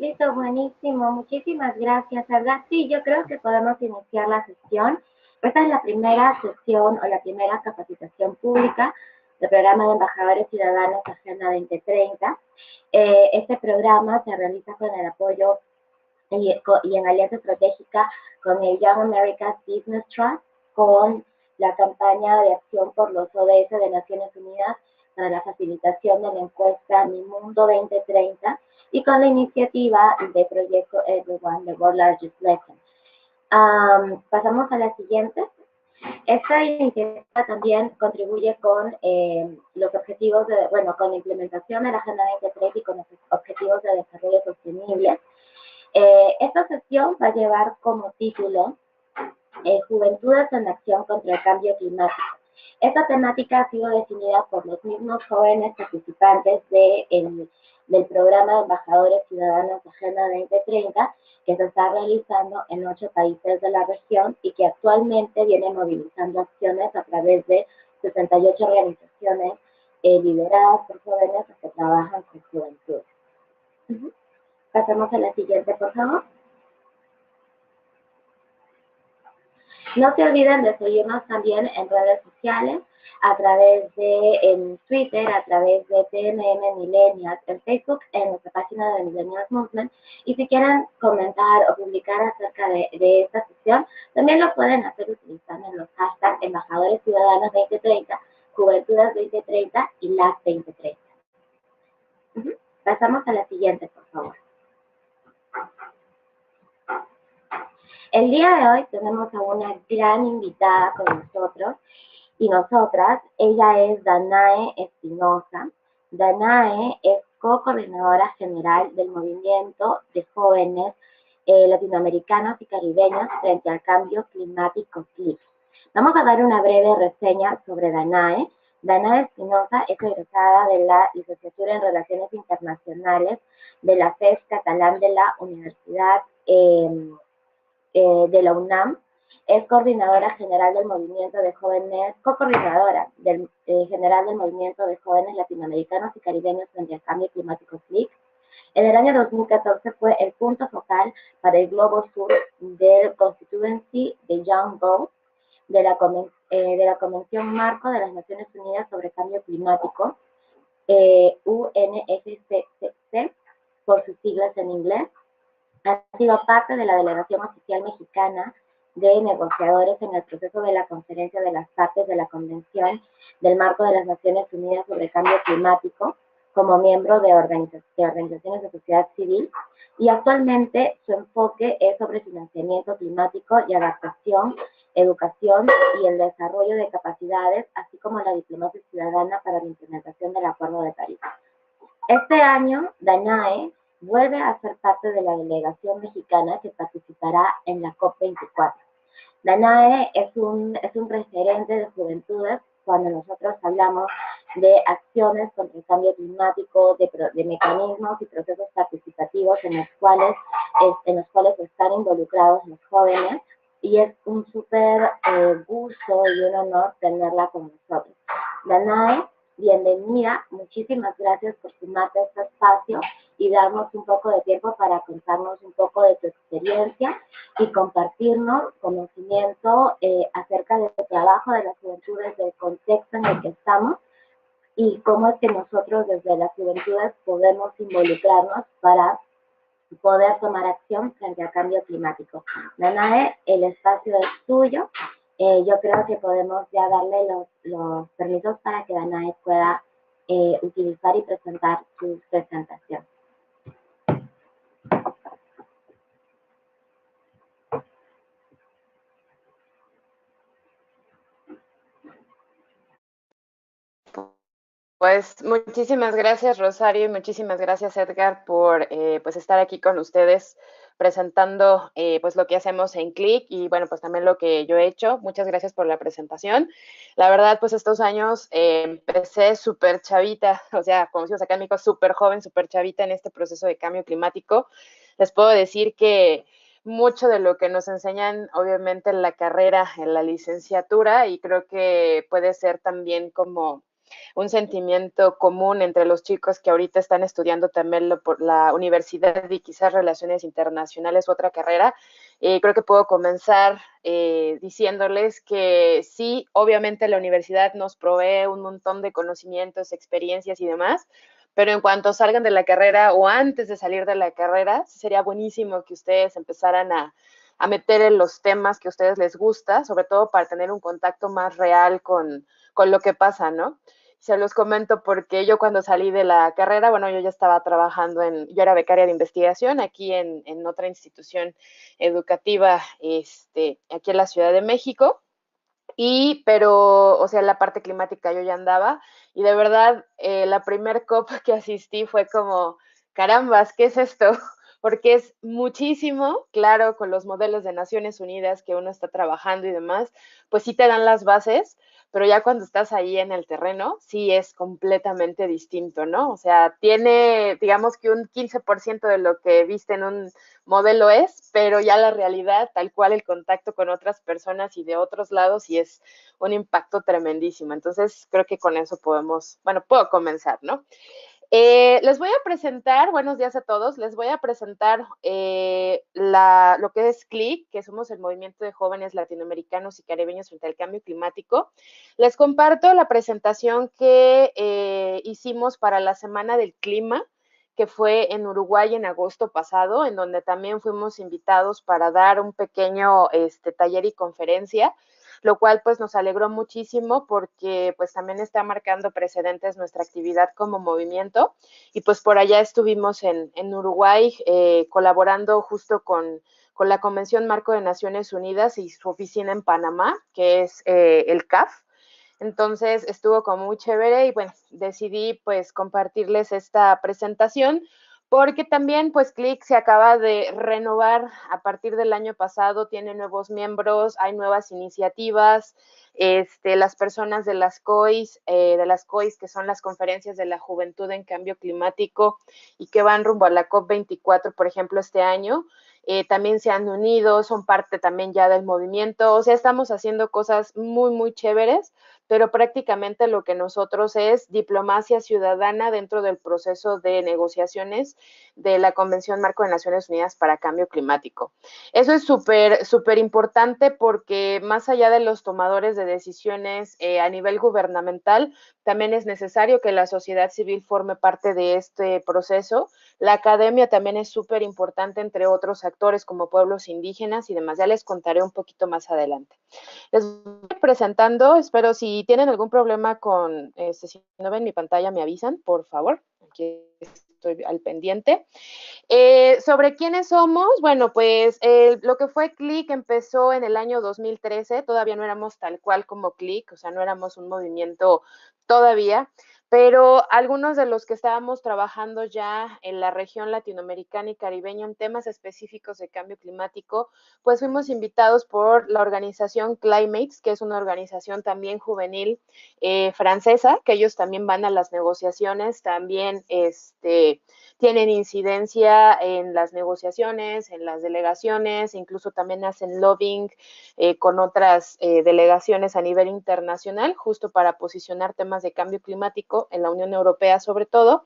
Listo, buenísimo. Muchísimas gracias, Edgar. Sí, yo creo que podemos iniciar la sesión. Esta es la primera sesión o la primera capacitación pública del programa de embajadores ciudadanos Agenda 2030. Este programa se realiza con el apoyo y en alianza estratégica con el Young America's Business Trust, con la campaña de acción por los ODS de Naciones Unidas para la facilitación de la encuesta Mi Mundo 2030 y con la iniciativa de Proyecto Everyone, The World Largest Lesson. Pasamos a la siguiente. Esta iniciativa también contribuye con los objetivos con la implementación de la Agenda 2030 y con los objetivos de desarrollo sostenible. Esta sesión va a llevar como título Juventudes en Acción contra el Cambio Climático. Esta temática ha sido definida por los mismos jóvenes participantes del programa de embajadores ciudadanos de Agenda 2030, que se está realizando en 8 países de la región y que actualmente viene movilizando acciones a través de 68 organizaciones lideradas por jóvenes que trabajan con juventud. Pasamos a la siguiente, por favor. No se olviden de seguirnos también en redes sociales, a través de Twitter, a través de TMM Millennials, en Facebook, en nuestra página de Millennials Movement. Y si quieren comentar o publicar acerca de esta sesión, también lo pueden hacer utilizando los hashtags Embajadores Ciudadanos 2030, Juventudes 2030 y LAS 2030. Pasamos a la siguiente, por favor. El día de hoy tenemos a una gran invitada con nosotros y nosotras. Ella es Danae Espinosa. Danae es co-coordinadora general del Movimiento de Jóvenes Latinoamericanos y Caribeños frente al Cambio Climático CLIC. Vamos a dar una breve reseña sobre Danae. Danae Espinosa es egresada de la Licenciatura en Relaciones Internacionales de la FES Catalán de la Universidad de la UNAM. Es coordinadora general del Movimiento de Jóvenes, co-coordinadora general del Movimiento de Jóvenes Latinoamericanos y Caribeños frente al Cambio Climático CLIC. En el año 2014 fue el punto focal para el Globo Sur del Constituency de Young Girls de la Convención Marco de las Naciones Unidas sobre Cambio Climático, UNFCCC, por sus siglas en inglés. Ha sido parte de la delegación oficial mexicana de negociadores en el proceso de la conferencia de las partes de la Convención del Marco de las Naciones Unidas sobre Cambio Climático, como miembro de organizaciones de sociedad civil, y actualmente su enfoque es sobre financiamiento climático y adaptación, educación y el desarrollo de capacidades, así como la diplomacia ciudadana para la implementación del Acuerdo de París. Este año, Danae vuelve a ser parte de la delegación mexicana que participará en la COP24. Danae es un referente de juventudes cuando nosotros hablamos de acciones contra el cambio climático, de mecanismos y procesos participativos en los cuales están involucrados los jóvenes, y es un súper gusto y un honor tenerla con nosotros. Danae, bienvenida, muchísimas gracias por sumarte a este espacio y darnos un poco de tiempo para contarnos un poco de tu experiencia y compartirnos conocimiento acerca del trabajo de las juventudes, del contexto en el que estamos y cómo es que nosotros desde las juventudes podemos involucrarnos para poder tomar acción frente al cambio climático. Danae, el espacio es tuyo. Yo creo que podemos ya darle los permisos para que Danae pueda utilizar y presentar su presentación. Pues muchísimas gracias, Rosario, y muchísimas gracias, Edgar, por pues estar aquí con ustedes presentando pues lo que hacemos en CLIC y bueno, pues también lo que yo he hecho. Muchas gracias por la presentación. La verdad, pues estos años empecé súper chavita, o sea, como decimos acá en México, súper joven, súper chavita en este proceso de cambio climático. Les puedo decir que mucho de lo que nos enseñan, obviamente, en la carrera, en la licenciatura, y creo que puede ser también como un sentimiento común entre los chicos que ahorita están estudiando también por la universidad y quizás relaciones internacionales u otra carrera. Creo que puedo comenzar diciéndoles que sí, obviamente la universidad nos provee un montón de conocimientos, experiencias y demás, pero en cuanto salgan de la carrera o antes de salir de la carrera, sería buenísimo que ustedes empezaran a meter en los temas que a ustedes les gusta, sobre todo para tener un contacto más real con lo que pasa, ¿no? Se los comento porque yo cuando salí de la carrera, bueno, yo ya estaba trabajando yo era becaria de investigación aquí en otra institución educativa, aquí en la Ciudad de México, pero, o sea, la parte climática yo ya andaba, y de verdad, la primer COP que asistí fue como, carambas, ¿qué es esto? Porque es muchísimo, claro, con los modelos de Naciones Unidas que uno está trabajando y demás, pues sí te dan las bases, pero ya cuando estás ahí en el terreno, sí es completamente distinto, ¿no? O sea, tiene, digamos que un 15% de lo que viste en un modelo es, pero ya la realidad, tal cual el contacto con otras personas y de otros lados, y es un impacto tremendísimo. Entonces, creo que con eso podemos, bueno, puedo comenzar, ¿no? Les voy a presentar, buenos días a todos, les voy a presentar lo que es CLIC, que somos el Movimiento de Jóvenes Latinoamericanos y Caribeños frente al Cambio Climático. Les comparto la presentación que hicimos para la Semana del Clima, que fue en Uruguay en agosto pasado, en donde también fuimos invitados para dar un pequeño taller y conferencia, lo cual pues nos alegró muchísimo porque pues también está marcando precedentes nuestra actividad como movimiento, y pues por allá estuvimos en Uruguay colaborando justo con la Convención Marco de Naciones Unidas y su oficina en Panamá, que es el CAF. Entonces estuvo como muy chévere y bueno, decidí pues compartirles esta presentación porque también pues Click se acaba de renovar a partir del año pasado, tiene nuevos miembros, hay nuevas iniciativas, las personas de las COIs, que son las conferencias de la juventud en cambio climático y que van rumbo a la COP24, por ejemplo, este año, también se han unido, son parte también ya del movimiento, o sea, estamos haciendo cosas muy, muy chéveres, pero prácticamente lo que nosotros es diplomacia ciudadana dentro del proceso de negociaciones de la Convención Marco de Naciones Unidas para Cambio Climático. Eso es súper, súper importante porque más allá de los tomadores de decisiones a nivel gubernamental, también es necesario que la sociedad civil forme parte de este proceso. La academia también es súper importante, entre otros actores como pueblos indígenas y demás. Ya les contaré un poquito más adelante. Les voy presentando, espero si tienen algún problema con, si no ven mi pantalla me avisan, por favor, aquí estoy al pendiente. Sobre quiénes somos, bueno, pues lo que fue CLIC empezó en el año 2013, todavía no éramos tal cual como CLIC, o sea, no éramos un movimiento todavía, pero algunos de los que estábamos trabajando ya en la región latinoamericana y caribeña en temas específicos de cambio climático, pues fuimos invitados por la organización Climates, que es una organización también juvenil francesa, que ellos también van a las negociaciones, también tienen incidencia en las negociaciones, en las delegaciones, incluso también hacen lobbying con otras delegaciones a nivel internacional, justo para posicionar temas de cambio climático en la Unión Europea sobre todo,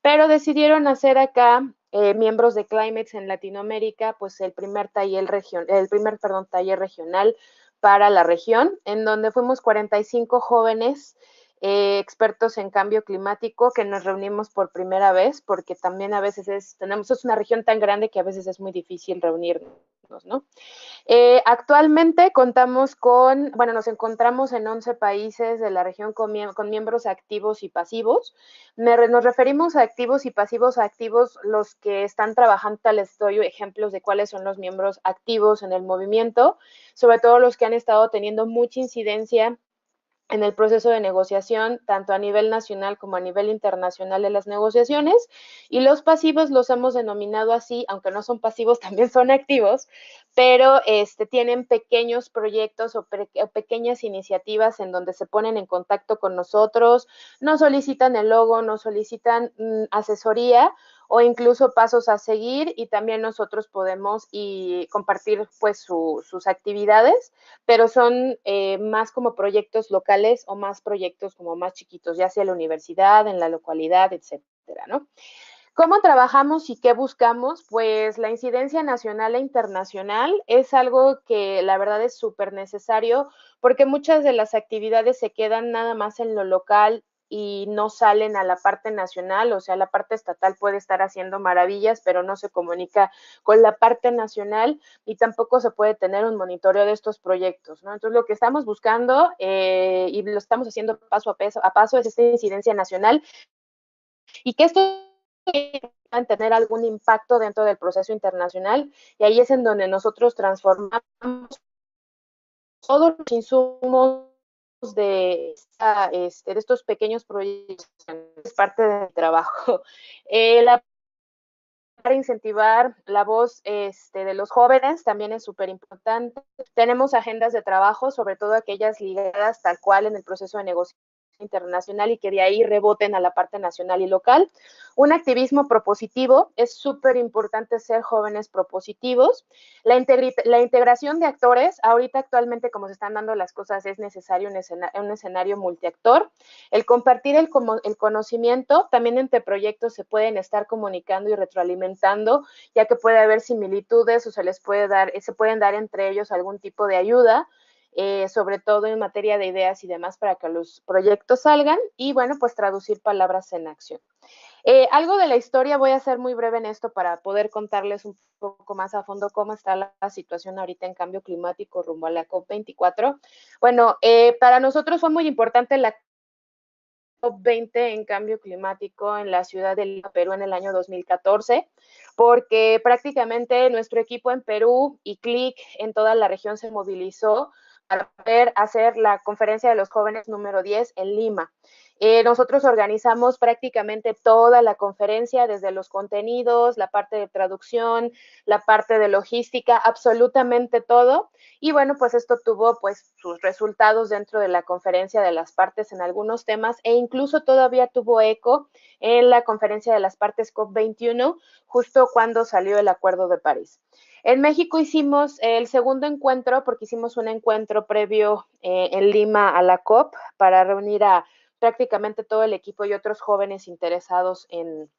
pero decidieron hacer acá miembros de Climates en Latinoamérica, pues el primer taller regional para la región, en donde fuimos 45 jóvenes expertos en cambio climático que nos reunimos por primera vez, porque también a veces es una región tan grande que a veces es muy difícil reunirnos, ¿no? Actualmente nos encontramos en 11 países de la región con miembros activos y pasivos. Nos referimos a activos y pasivos. Activos, los que están trabajando, les doy ejemplos de cuáles son los miembros activos en el movimiento, sobre todo los que han estado teniendo mucha incidencia en el proceso de negociación, tanto a nivel nacional como a nivel internacional de las negociaciones, y los pasivos los hemos denominado así, aunque no son pasivos, también son activos, pero tienen pequeños proyectos o pequeñas iniciativas en donde se ponen en contacto con nosotros, nos solicitan el logo, nos solicitan asesoría, o incluso pasos a seguir, y también nosotros podemos compartir pues sus actividades, pero son más como proyectos locales o más proyectos como más chiquitos, ya sea en la universidad, en la localidad, etcétera, ¿no? ¿Cómo trabajamos y qué buscamos? Pues la incidencia nacional e internacional es algo que la verdad es súper necesario, porque muchas de las actividades se quedan nada más en lo local y no salen a la parte nacional. O sea, la parte estatal puede estar haciendo maravillas, pero no se comunica con la parte nacional, y tampoco se puede tener un monitoreo de estos proyectos, ¿no? Entonces, lo que estamos buscando y lo estamos haciendo paso a paso es esta incidencia nacional, y que esto puedan tener algún impacto dentro del proceso internacional, y ahí es en donde nosotros transformamos todos los insumos de estos pequeños proyectos. Es parte del trabajo. Para incentivar la voz de los jóvenes también es súper importante. Tenemos agendas de trabajo, sobre todo aquellas ligadas tal cual en el proceso de negociación internacional, y que de ahí reboten a la parte nacional y local. Un activismo propositivo, es súper importante ser jóvenes propositivos. La integración de actores, ahorita actualmente como se están dando las cosas es necesario un escenario multiactor. El compartir el conocimiento, también entre proyectos se pueden estar comunicando y retroalimentando, ya que puede haber similitudes o se pueden dar entre ellos algún tipo de ayuda. Sobre todo en materia de ideas y demás, para que los proyectos salgan, y bueno, pues traducir palabras en acción. Algo de la historia, voy a ser muy breve en esto para poder contarles un poco más a fondo cómo está la situación ahorita en cambio climático rumbo a la COP24. Bueno, para nosotros fue muy importante la COP20 en cambio climático en la ciudad de Lima, Perú, en el año 2014, porque prácticamente nuestro equipo en Perú y CLIC en toda la región se movilizó para poder hacer la conferencia de los jóvenes número 10 en Lima. Nosotros organizamos prácticamente toda la conferencia, desde los contenidos, la parte de traducción, la parte de logística, absolutamente todo. Y bueno, pues esto tuvo pues sus resultados dentro de la conferencia de las partes en algunos temas, e incluso todavía tuvo eco en la conferencia de las partes COP21, justo cuando salió el Acuerdo de París. En México hicimos el segundo encuentro, porque hicimos un encuentro previo en Lima a la COP, para reunir a prácticamente todo el equipo y otros jóvenes interesados en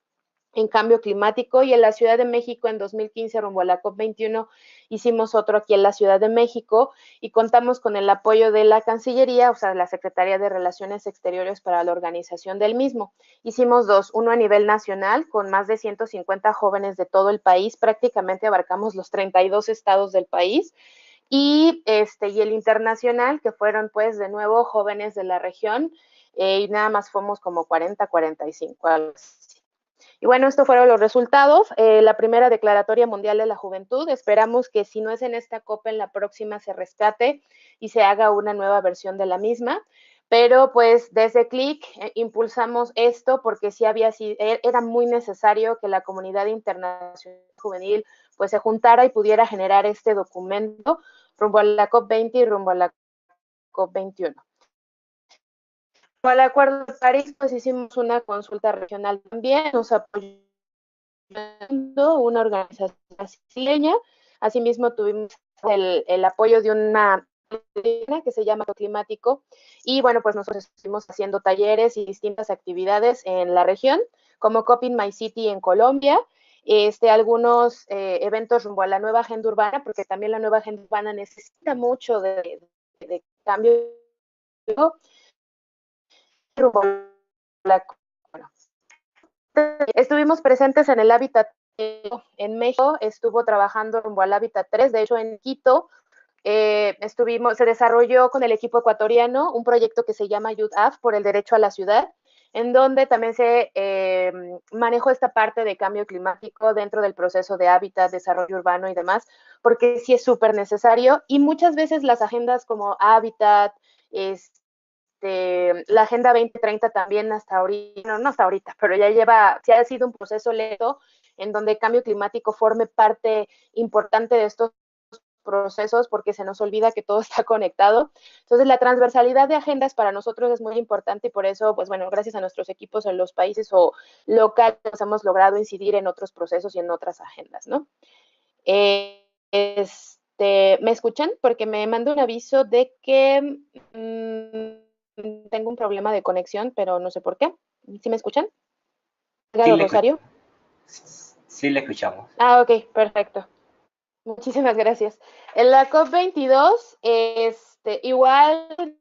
cambio climático. Y en la Ciudad de México en 2015, rumbo a la COP21, hicimos otro aquí en la Ciudad de México, y contamos con el apoyo de la Cancillería, o sea, la Secretaría de Relaciones Exteriores, para la organización del mismo. Hicimos dos, uno a nivel nacional con más de 150 jóvenes de todo el país, prácticamente abarcamos los 32 estados del país, y el internacional, que fueron pues de nuevo jóvenes de la región, y nada más fuimos como 40, 45. Y bueno, estos fueron los resultados. La primera declaratoria mundial de la juventud. Esperamos que si no es en esta COP, en la próxima se rescate y se haga una nueva versión de la misma. Pero pues desde CLIC impulsamos esto, porque sí era muy necesario que la comunidad internacional juvenil pues se juntara y pudiera generar este documento rumbo a la COP20 y rumbo a la COP21. Al Acuerdo de París, pues hicimos una consulta regional también, nos apoyó una organización brasileña. Asimismo, tuvimos el apoyo de una que se llama Climático, y bueno, pues nosotros estuvimos haciendo talleres y distintas actividades en la región, como COP in My City en Colombia, algunos eventos rumbo a la nueva agenda urbana, porque también la nueva agenda urbana necesita mucho de cambio. Rumbo a la, bueno, estuvimos presentes en el Hábitat en México, estuvo trabajando rumbo al Hábitat 3, de hecho en Quito. Se desarrolló con el equipo ecuatoriano un proyecto que se llama Youth Af por el derecho a la ciudad, en donde también se manejó esta parte de cambio climático dentro del proceso de hábitat, desarrollo urbano y demás, porque sí es súper necesario. Y muchas veces las agendas como hábitat, la Agenda 2030 también hasta ahorita, no hasta ahorita, pero sí ha sido un proceso lento, en donde el cambio climático forme parte importante de estos procesos porque se nos olvida que todo está conectado. Entonces, la transversalidad de agendas para nosotros es muy importante y por eso, pues bueno, gracias a nuestros equipos en los países o locales hemos logrado incidir en otros procesos y en otras agendas, ¿no? ¿Me escuchan? Porque me mandó un aviso de que tengo un problema de conexión, pero no sé por qué. ¿Sí me escuchan? Sí, Rosario. Sí, le escuchamos. Ah, ok, perfecto. Muchísimas gracias. En la COP22, igual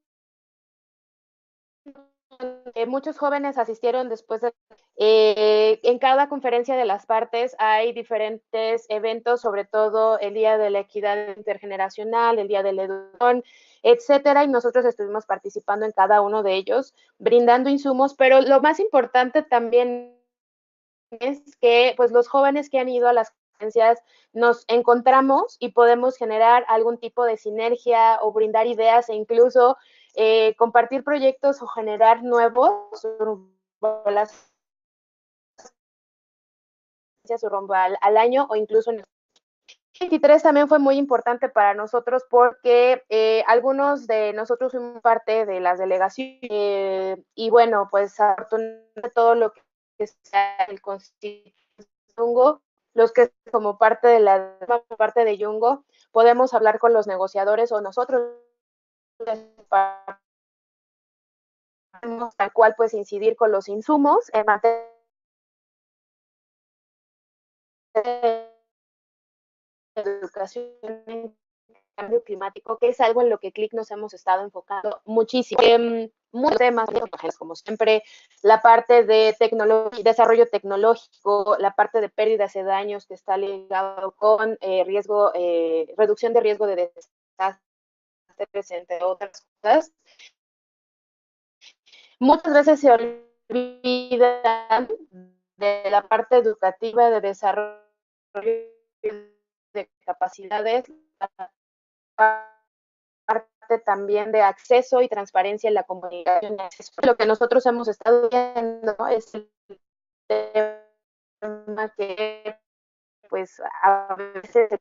muchos jóvenes asistieron después de... en cada conferencia de las partes hay diferentes eventos, sobre todo el Día de la Equidad Intergeneracional, el Día de la Educación, etcétera, y nosotros estuvimos participando en cada uno de ellos, brindando insumos, pero lo más importante también es que pues los jóvenes que han ido a las conferencias nos encontramos y podemos generar algún tipo de sinergia o brindar ideas e incluso compartir proyectos o generar nuevos su rumbo al año o incluso en el 23 también fue muy importante para nosotros porque algunos de nosotros fuimos parte de las delegaciones y bueno, pues afortunadamente todo lo que sea el Constitución, los que como parte de la parte de Yungo, podemos hablar con los negociadores o nosotros tal cual pues incidir con los insumos en materia de educación en cambio climático, que es algo en lo que CLIC nos hemos estado enfocando muchísimo. Muchos temas, como siempre, la parte de desarrollo tecnológico, la parte de pérdidas y daños que está ligado con reducción de riesgo de desastres, entre otras cosas. Muchas veces se olvidan de la parte educativa, de desarrollo de capacidades, parte también de acceso y transparencia en la comunicación. Lo que nosotros hemos estado viendo es el tema que pues a veces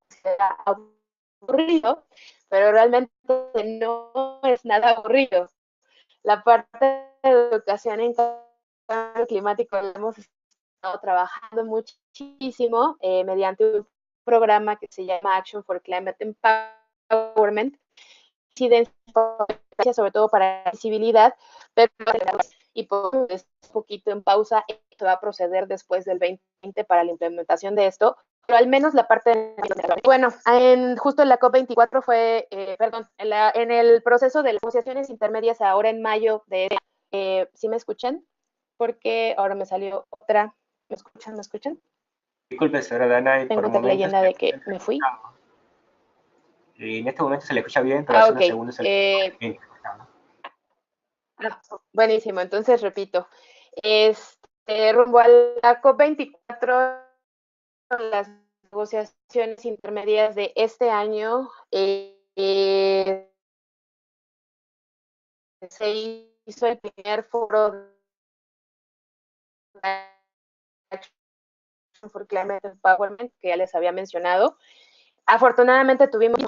será aburrido, pero realmente no es nada aburrido. La parte de educación en cambio climático la hemos estado trabajando muchísimo mediante un programa que se llama Action for Climate Empowerment, sobre todo para la visibilidad, pero y por un poquito en pausa, esto va a proceder después del 2020 para la implementación de esto, pero al menos la parte de... Bueno, justo en la COP24 fue, en el proceso de las negociaciones intermedias ahora en mayo de... ¿sí me escuchan? Porque ahora me salió otra. ¿Me escuchan? ¿Me escuchan? Disculpe, señora Dana, tengo otra leyenda de que me fui. En este momento se le escucha bien, pero hace unos segundos se le escucha bien. Buenísimo, entonces repito. Rumbo a la COP24, las negociaciones intermedias de este año se hizo el primer foro de Action for Climate Empowerment, que ya les había mencionado. Afortunadamente tuvimos y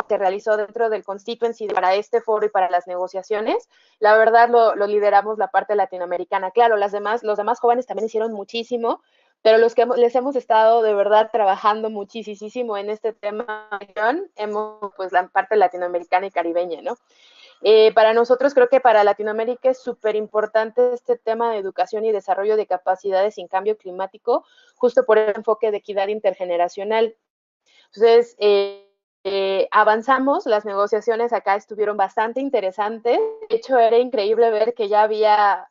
se realizó dentro del constituency para este foro y para las negociaciones. La verdad lo lideramos la parte latinoamericana. Claro, los demás jóvenes también hicieron muchísimo, pero los que les hemos estado de verdad trabajando muchísimo en este tema, hemos pues la parte latinoamericana y caribeña, ¿no? Para nosotros creo que para Latinoamérica es súper importante este tema de educación y desarrollo de capacidades en cambio climático, justo por el enfoque de equidad intergeneracional. Entonces, avanzamos, las negociaciones acá estuvieron bastante interesantes. De hecho, era increíble ver que ya había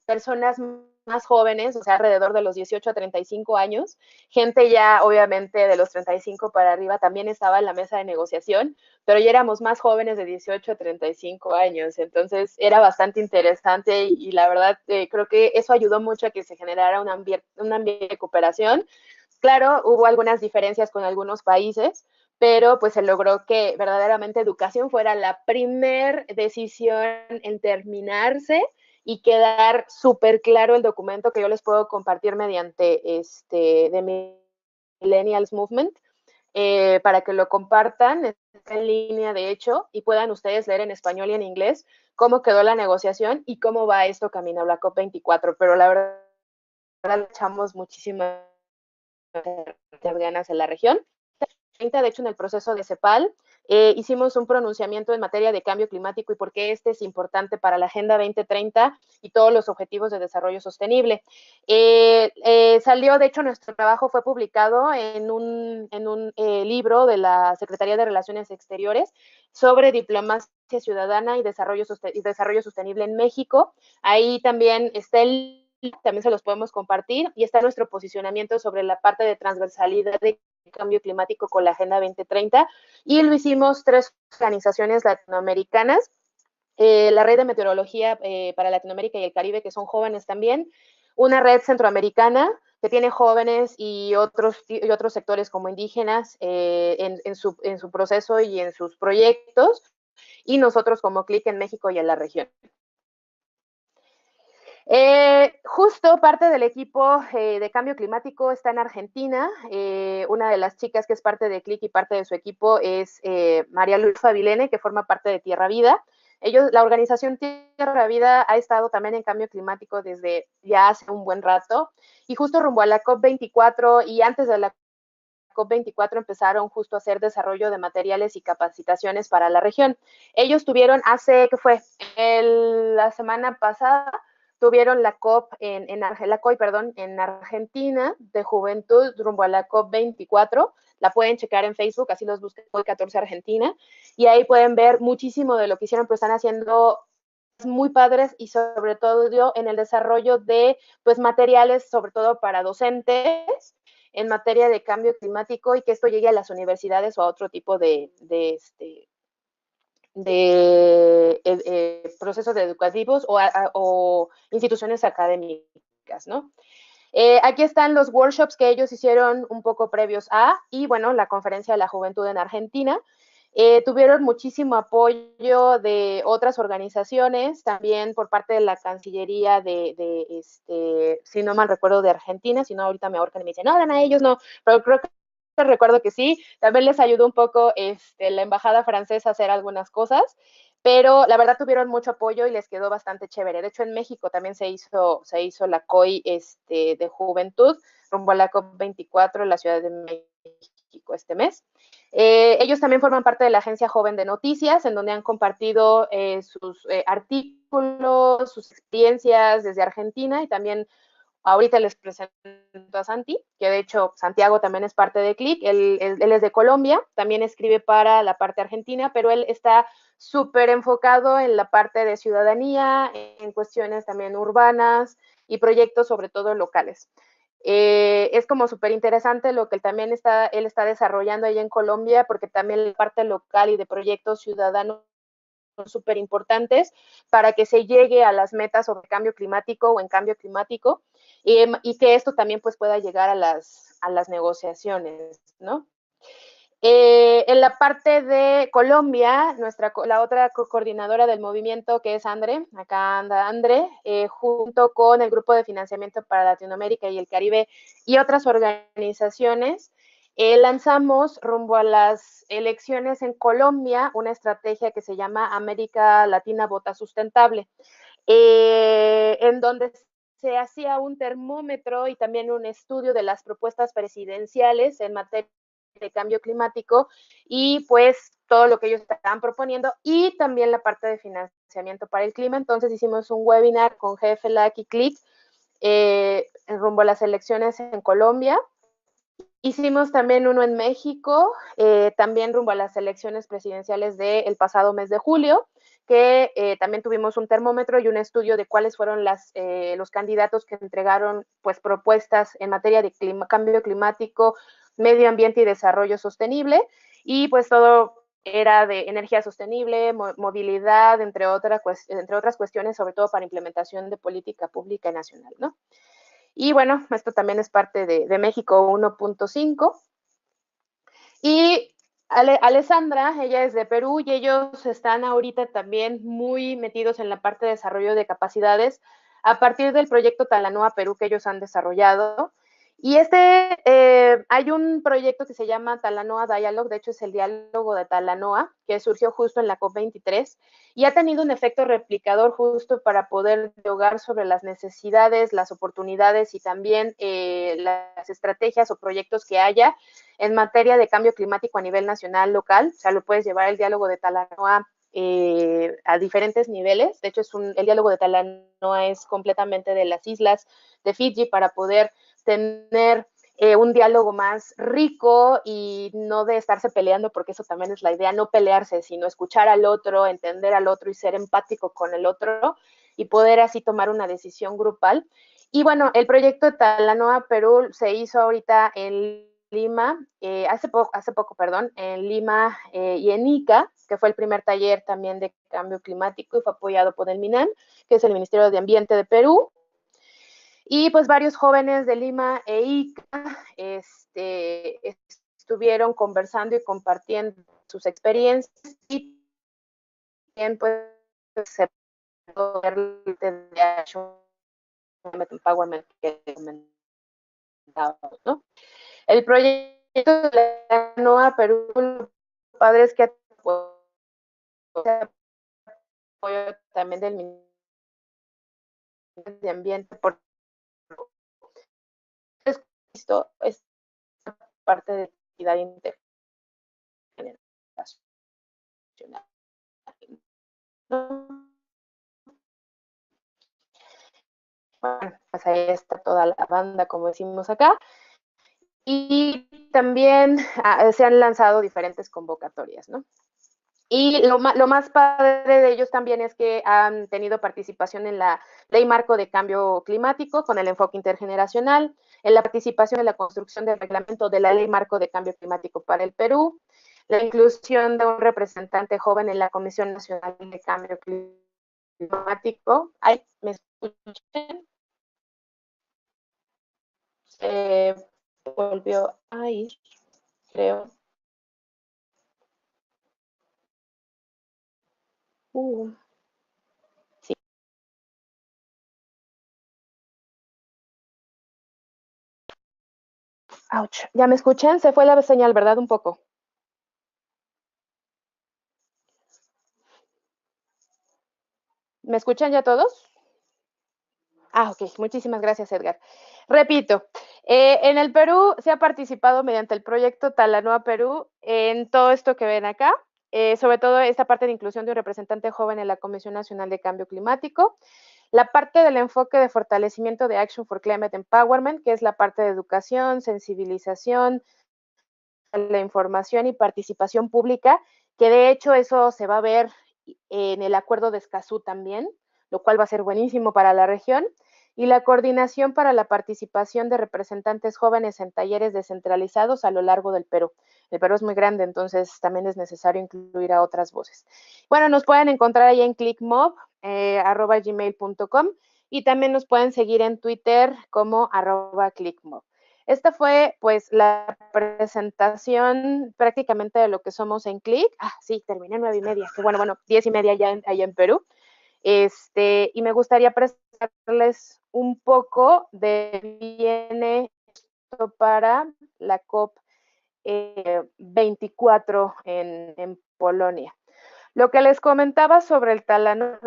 personas más jóvenes, o sea, alrededor de los 18 a 35 años. Gente ya, obviamente, de los 35 para arriba también estaba en la mesa de negociación, pero ya éramos más jóvenes de 18 a 35 años. Entonces, era bastante interesante y la verdad, creo que eso ayudó mucho a que se generara un ambiente de cooperación. Claro, hubo algunas diferencias con algunos países, pero pues se logró que verdaderamente educación fuera la primer decisión en terminarse y quedar súper claro el documento que yo les puedo compartir mediante de mi Millennials Movement, para que lo compartan, está en línea de hecho, y puedan ustedes leer en español y en inglés cómo quedó la negociación y cómo va esto camino a la COP24, pero la verdad echamos muchísimas ganas en la región. De hecho, en el proceso de CEPAL, hicimos un pronunciamiento en materia de cambio climático y por qué este es importante para la Agenda 2030 y todos los objetivos de desarrollo sostenible. Salió, de hecho, nuestro trabajo fue publicado en un libro de la Secretaría de Relaciones Exteriores sobre diplomacia ciudadana y desarrollo sostenible en México. Ahí también está también se los podemos compartir, y está nuestro posicionamiento sobre la parte de transversalidad de cambio climático con la Agenda 2030, y lo hicimos 3 organizaciones latinoamericanas, la Red de Meteorología para Latinoamérica y el Caribe, que son jóvenes también, una red centroamericana que tiene jóvenes y otros sectores como indígenas en su proceso y en sus proyectos, y nosotros como CLIC en México y en la región. Justo parte del equipo de cambio climático está en Argentina. Una de las chicas que es parte de CLIC y parte de su equipo es María Luisa Vilene, que forma parte de Tierra Vida. La organización Tierra Vida ha estado también en cambio climático desde ya hace un buen rato, y justo rumbo a la COP24 y antes de la COP24 empezaron justo a hacer desarrollo de materiales y capacitaciones para la región. Ellos tuvieron la semana pasada, tuvieron la COP en Argentina de juventud rumbo a la COP24. La pueden checar en Facebook, así los buscan, COP 14 Argentina, y ahí pueden ver muchísimo de lo que hicieron, pero están haciendo muy padres, y sobre todo en el desarrollo de pues materiales, sobre todo para docentes en materia de cambio climático, y que esto llegue a las universidades o a otro tipo de procesos educativos o instituciones académicas, ¿no? Aquí están los workshops que ellos hicieron un poco previos y bueno, la conferencia de la juventud en Argentina. Tuvieron muchísimo apoyo de otras organizaciones, también por parte de la Cancillería si no mal recuerdo, de Argentina, si no ahorita me ahorcan y me dicen, no, a ellos no, pero creo que recuerdo que sí. También les ayudó un poco la embajada francesa a hacer algunas cosas, pero la verdad tuvieron mucho apoyo y les quedó bastante chévere. De hecho, en México también se hizo la COI de juventud rumbo a la COP24 en la Ciudad de México este mes. Ellos también forman parte de la Agencia Joven de Noticias, en donde han compartido sus artículos, sus experiencias desde Argentina, y también ahorita les presento a Santi, que de hecho Santiago también es parte de CLIC, él es de Colombia, también escribe para la parte argentina, pero él está súper enfocado en la parte de ciudadanía, en cuestiones también urbanas y proyectos sobre todo locales. Es como súper interesante lo que él está desarrollando ahí en Colombia, porque también la parte local y de proyectos ciudadanos son súper importantes para que se llegue a las metas sobre cambio climático o en cambio climático, y que esto también pues pueda llegar a las negociaciones, ¿no? En la parte de Colombia, la otra coordinadora del movimiento, que es Andre, acá anda Andre, junto con el Grupo de Financiamiento para Latinoamérica y el Caribe y otras organizaciones, lanzamos rumbo a las elecciones en Colombia una estrategia que se llama América Latina Vota Sustentable, en donde se hacía un termómetro y también un estudio de las propuestas presidenciales en materia de cambio climático y pues todo lo que ellos estaban proponiendo, y también la parte de financiamiento para el clima. Entonces hicimos un webinar con GFLAC y CLIC rumbo a las elecciones en Colombia. Hicimos también uno en México, también rumbo a las elecciones presidenciales del pasado mes de julio, que también tuvimos un termómetro y un estudio de cuáles fueron los candidatos que entregaron pues propuestas en materia de cambio climático, medio ambiente y desarrollo sostenible, y pues todo era de energía sostenible, movilidad, entre otras cuestiones, sobre todo para implementación de política pública y nacional, ¿no? Y bueno, esto también es parte de México 1.5. Y Alessandra, ella es de Perú, y ellos están ahorita también muy metidos en la parte de desarrollo de capacidades a partir del proyecto Talanoa Perú que ellos han desarrollado. Y hay un proyecto que se llama Talanoa Dialogue, de hecho es el diálogo de Talanoa, que surgió justo en la COP23 y ha tenido un efecto replicador justo para poder dialogar sobre las necesidades, las oportunidades y también las estrategias o proyectos que haya en materia de cambio climático a nivel nacional, local. O sea, lo puedes llevar el diálogo de Talanoa a diferentes niveles. De hecho, el diálogo de Talanoa es completamente de las islas de Fiji para poder tener un diálogo más rico y no de estarse peleando, porque eso también es la idea, no pelearse, sino escuchar al otro, entender al otro y ser empático con el otro y poder así tomar una decisión grupal. Y bueno, el proyecto de Talanoa Perú se hizo ahorita en Lima, hace poco, en Lima y en Ica, que fue el primer taller también de cambio climático y fue apoyado por el MINAM, que es el Ministerio de Ambiente de Perú. Y pues varios jóvenes de Lima e Ica estuvieron conversando y compartiendo sus experiencias y también pues se pudo ver el empowerment que comentábamos, ¿no? El proyecto de la NOA Perú, lo padre es que apoyo también del Ministerio de Ambiente, por esto es parte de la actividad intergeneracional. Bueno, pues ahí está toda la banda, como decimos acá. Y también se han lanzado diferentes convocatorias, ¿no? Y lo más padre de ellos también es que han tenido participación en la Ley Marco de Cambio Climático con el enfoque intergeneracional, en la participación en la construcción del reglamento de la Ley Marco de Cambio Climático para el Perú, la inclusión de un representante joven en la Comisión Nacional de Cambio Climático. Ay, ¿me escuchan? Volvió a ir, creo. Sí. Ouch. ¿Ya me escuchan? Se fue la señal, ¿verdad? Un poco. ¿Me escuchan ya todos? Ok, muchísimas gracias, Edgar. Repito, en el Perú se ha participado mediante el proyecto Talanoa Perú en todo esto que ven acá, sobre todo esta parte de inclusión de un representante joven en la Comisión Nacional de Cambio Climático, la parte del enfoque de fortalecimiento de Action for Climate Empowerment, que es la parte de educación, sensibilización, la información y participación pública, que de hecho eso se va a ver en el acuerdo de Escazú también, lo cual va a ser buenísimo para la región, y la coordinación para la participación de representantes jóvenes en talleres descentralizados a lo largo del Perú. El Perú es muy grande, entonces también es necesario incluir a otras voces. Bueno, nos pueden encontrar ahí en clickmob, @gmail.com, y también nos pueden seguir en Twitter como @clickmob. Esta fue pues la presentación prácticamente de lo que somos en Click. Sí, terminé 9:30, que bueno, 10:30 ya allá en Perú. Y me gustaría presentarles un poco de viene esto para la COP 24 en Polonia. Lo que les comentaba sobre el Talanoa,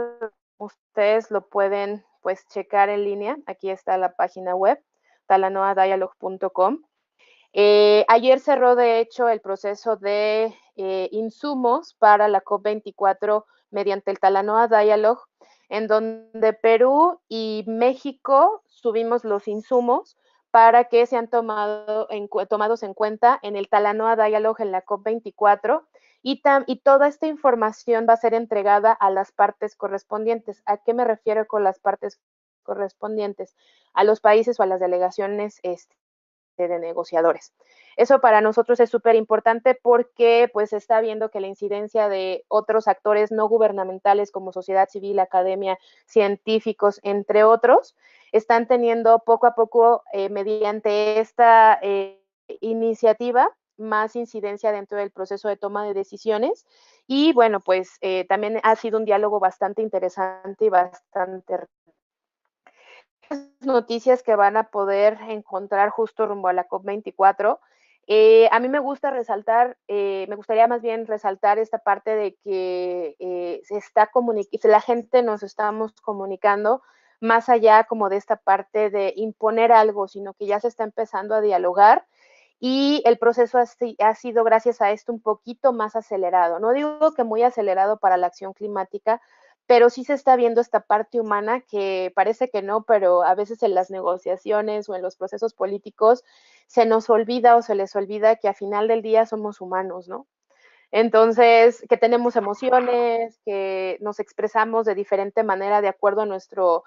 ustedes lo pueden pues checar en línea. Aquí está la página web, talanoadialog.com. Ayer cerró, de hecho, el proceso de insumos para la COP24 mediante el Talanoa Dialogue, en donde Perú y México subimos los insumos para que sean tomados en cuenta en el Talanoa Dialogue en la COP24 y toda esta información va a ser entregada a las partes correspondientes. ¿A qué me refiero con las partes correspondientes? A los países o a las delegaciones de negociadores. Eso para nosotros es súper importante porque pues se está viendo que la incidencia de otros actores no gubernamentales como sociedad civil, academia, científicos, entre otros, están teniendo poco a poco mediante esta iniciativa más incidencia dentro del proceso de toma de decisiones y bueno, pues también ha sido un diálogo bastante interesante y bastante noticias que van a poder encontrar justo rumbo a la COP24. A mí me gustaría más bien resaltar esta parte de que la gente nos estamos comunicando más allá como de esta parte de imponer algo, sino que ya se está empezando a dialogar y el proceso ha sido gracias a esto un poquito más acelerado. No digo que muy acelerado para la acción climática, pero sí se está viendo esta parte humana que parece que no, pero a veces en las negociaciones o en los procesos políticos se nos olvida o se les olvida que a final del día somos humanos, ¿no? Entonces, que tenemos emociones, que nos expresamos de diferente manera de acuerdo a nuestro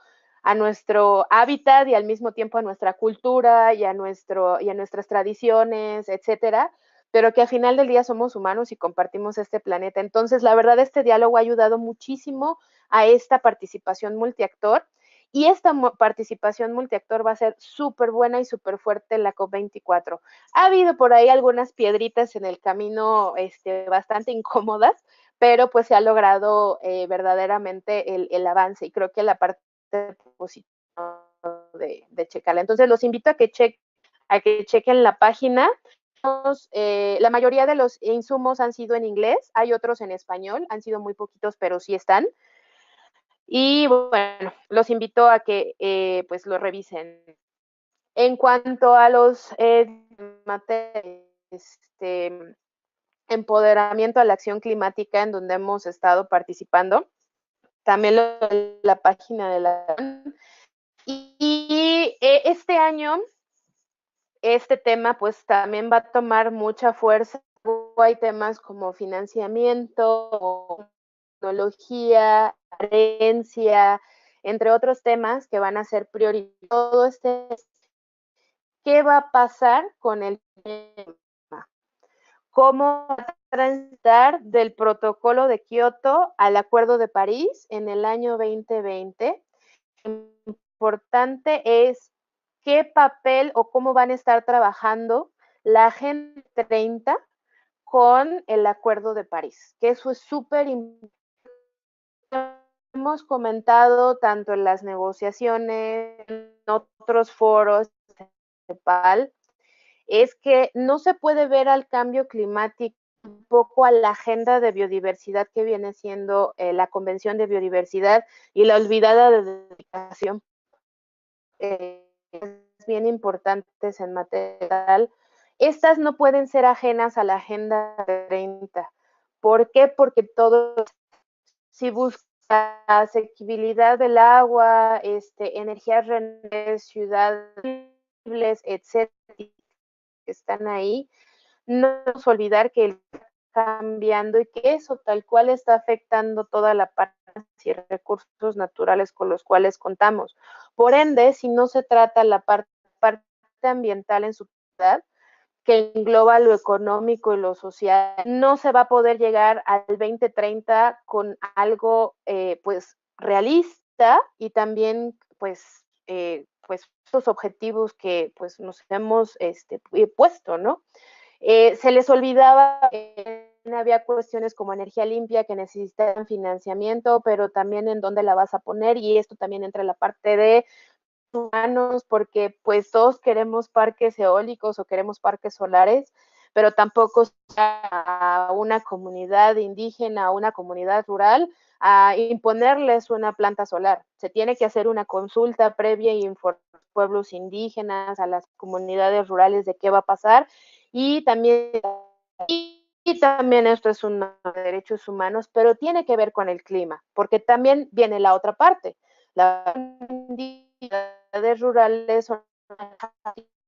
hábitat y al mismo tiempo a nuestra cultura y a nuestras tradiciones, etcétera, pero que al final del día somos humanos y compartimos este planeta. Entonces, la verdad, este diálogo ha ayudado muchísimo a esta participación multiactor y esta participación multiactor va a ser súper buena y súper fuerte en la COP24. Ha habido por ahí algunas piedritas en el camino bastante incómodas, pero pues se ha logrado verdaderamente el avance y creo que la parte positiva de checarla. Entonces los invito a que chequen la página. La mayoría de los insumos han sido en inglés, hay otros en español, han sido muy poquitos, pero sí están. Y bueno, los invito a que pues lo revisen. En cuanto a los empoderamiento a la acción climática en donde hemos estado participando, también la página de la... Y este año, este tema pues también va a tomar mucha fuerza. Hay temas como financiamiento, tecnología, herencia, entre otros temas que van a ser prioritarios. Todo ¿qué va a pasar con el tema? ¿Cómo transitar del protocolo de Kioto al Acuerdo de París en el año 2020? Importante es qué papel o cómo van a estar trabajando la Agenda 30 con el Acuerdo de París, que eso es súper importante. Hemos comentado tanto en las negociaciones, en otros foros, es que no se puede ver al cambio climático un poco a la agenda de biodiversidad que viene siendo la Convención de Biodiversidad y la olvidada de dedicación bien importantes en materia. Estas no pueden ser ajenas a la Agenda 30. ¿Por qué? Porque todo, si busca asequibilidad del agua, energías renovables, ciudades, etcétera, que están ahí, no podemos olvidar que el cambiando y que eso tal cual está afectando toda la parte y recursos naturales con los cuales contamos. Por ende, si no se trata la parte ambiental en su totalidad, que engloba lo económico y lo social, no se va a poder llegar al 2030 con algo pues realista y también pues estos objetivos que pues nos hemos puesto, ¿no? Se les olvidaba había cuestiones como energía limpia que necesitan financiamiento, pero también en dónde la vas a poner, y esto también entra en la parte de humanos, porque pues todos queremos parques eólicos o queremos parques solares, pero tampoco a una comunidad indígena, a una comunidad rural, a imponerles una planta solar. Se tiene que hacer una consulta previa y informar a los pueblos indígenas, a las comunidades rurales de qué va a pasar, y también esto es un de derechos humanos, pero tiene que ver con el clima, porque también viene la otra parte. Las comunidades rurales son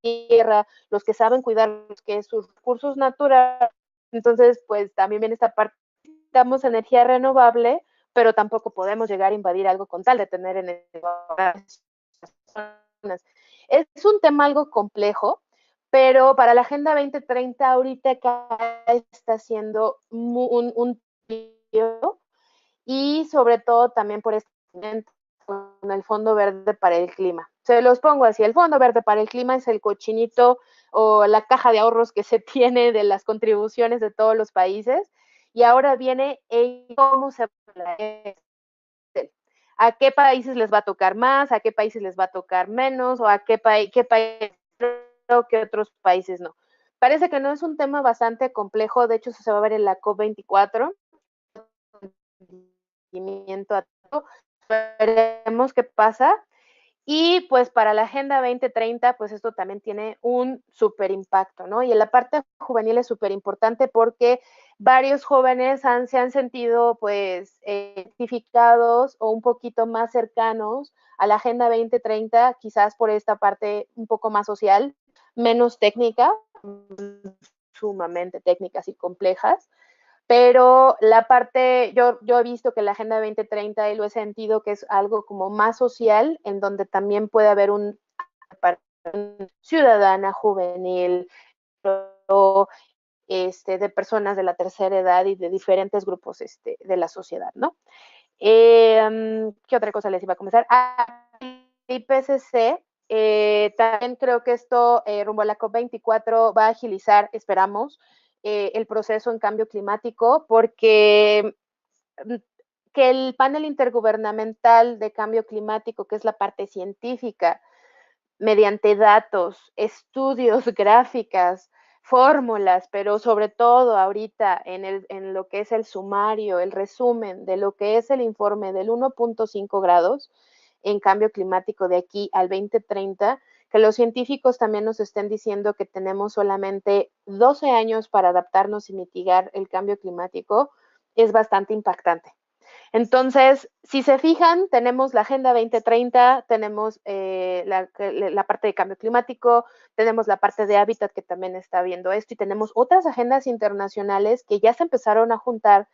tierra, los que saben cuidar los que sus recursos naturales. Entonces, pues también viene esta parte, necesitamos energía renovable, pero tampoco podemos llegar a invadir algo con tal de tener energía. Es un tema algo complejo, pero para la Agenda 2030 ahorita está haciendo un y sobre todo también por este con el Fondo Verde para el Clima. Se los pongo así, el Fondo Verde para el Clima es el cochinito o la caja de ahorros que se tiene de las contribuciones de todos los países, y ahora viene cómo se a qué países les va a tocar más, a qué países les va a tocar menos, o a qué países que otros países no. Parece que no es un tema bastante complejo, de hecho eso se va a ver en la COP24. Veremos qué pasa. Y pues para la Agenda 2030, pues esto también tiene un súper impacto, ¿no? Y en la parte juvenil es súper importante porque varios jóvenes se han sentido pues identificados o un poquito más cercanos a la Agenda 2030, quizás por esta parte un poco más social, menos técnica, sumamente técnicas y complejas. Pero la parte, yo he visto que la Agenda 2030 y lo he sentido que es algo como más social, en donde también puede haber un ciudadana juvenil, de personas de la tercera edad y de diferentes grupos de la sociedad, ¿no? ¿Qué otra cosa les iba a comenzar? IPCC, también creo que esto rumbo a la COP24 va a agilizar, esperamos, el proceso en cambio climático, porque que el panel intergubernamental de cambio climático, que es la parte científica, mediante datos, estudios, gráficas, fórmulas, pero sobre todo ahorita en lo que es el sumario, el resumen de lo que es el informe del 1.5 grados en cambio climático de aquí al 2030, que los científicos también nos estén diciendo que tenemos solamente 12 años para adaptarnos y mitigar el cambio climático, es bastante impactante. Entonces, si se fijan, tenemos la Agenda 2030, tenemos la parte de cambio climático, tenemos la parte de hábitat que también está viendo esto y tenemos otras agendas internacionales que ya se empezaron a juntar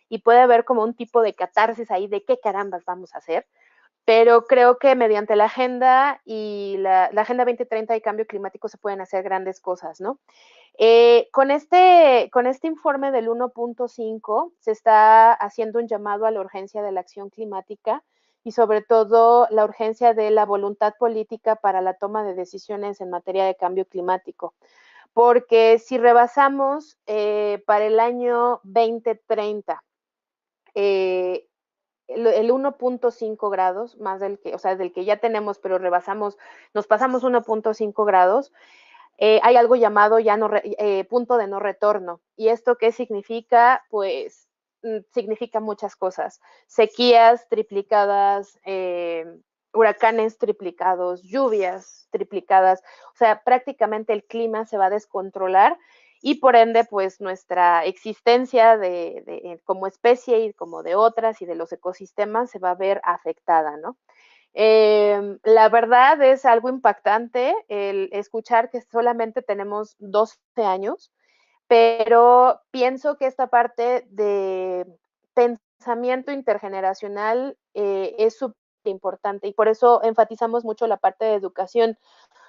y puede haber como un tipo de catarsis ahí de qué carambas vamos a hacer. Pero creo que mediante la agenda y la Agenda 2030 y cambio climático se pueden hacer grandes cosas, ¿no? Con este informe del 1.5 se está haciendo un llamado a la urgencia de la acción climática y sobre todo la urgencia de la voluntad política para la toma de decisiones en materia de cambio climático. Porque si rebasamos para el año 2030 el 1.5 grados, más del que, o sea, del que ya tenemos, pero rebasamos, nos pasamos 1.5 grados, hay algo llamado ya punto de no retorno. ¿Y esto qué significa? Pues significa muchas cosas. Sequías triplicadas, huracanes triplicados, lluvias triplicadas. O sea, prácticamente el clima se va a descontrolar y por ende, pues nuestra existencia como especie y como de otras y de los ecosistemas se va a ver afectada, ¿no? La verdad es algo impactante el escuchar que solamente tenemos 12 años, pero pienso que esta parte de pensamiento intergeneracional es súper importante y por eso enfatizamos mucho la parte de educación,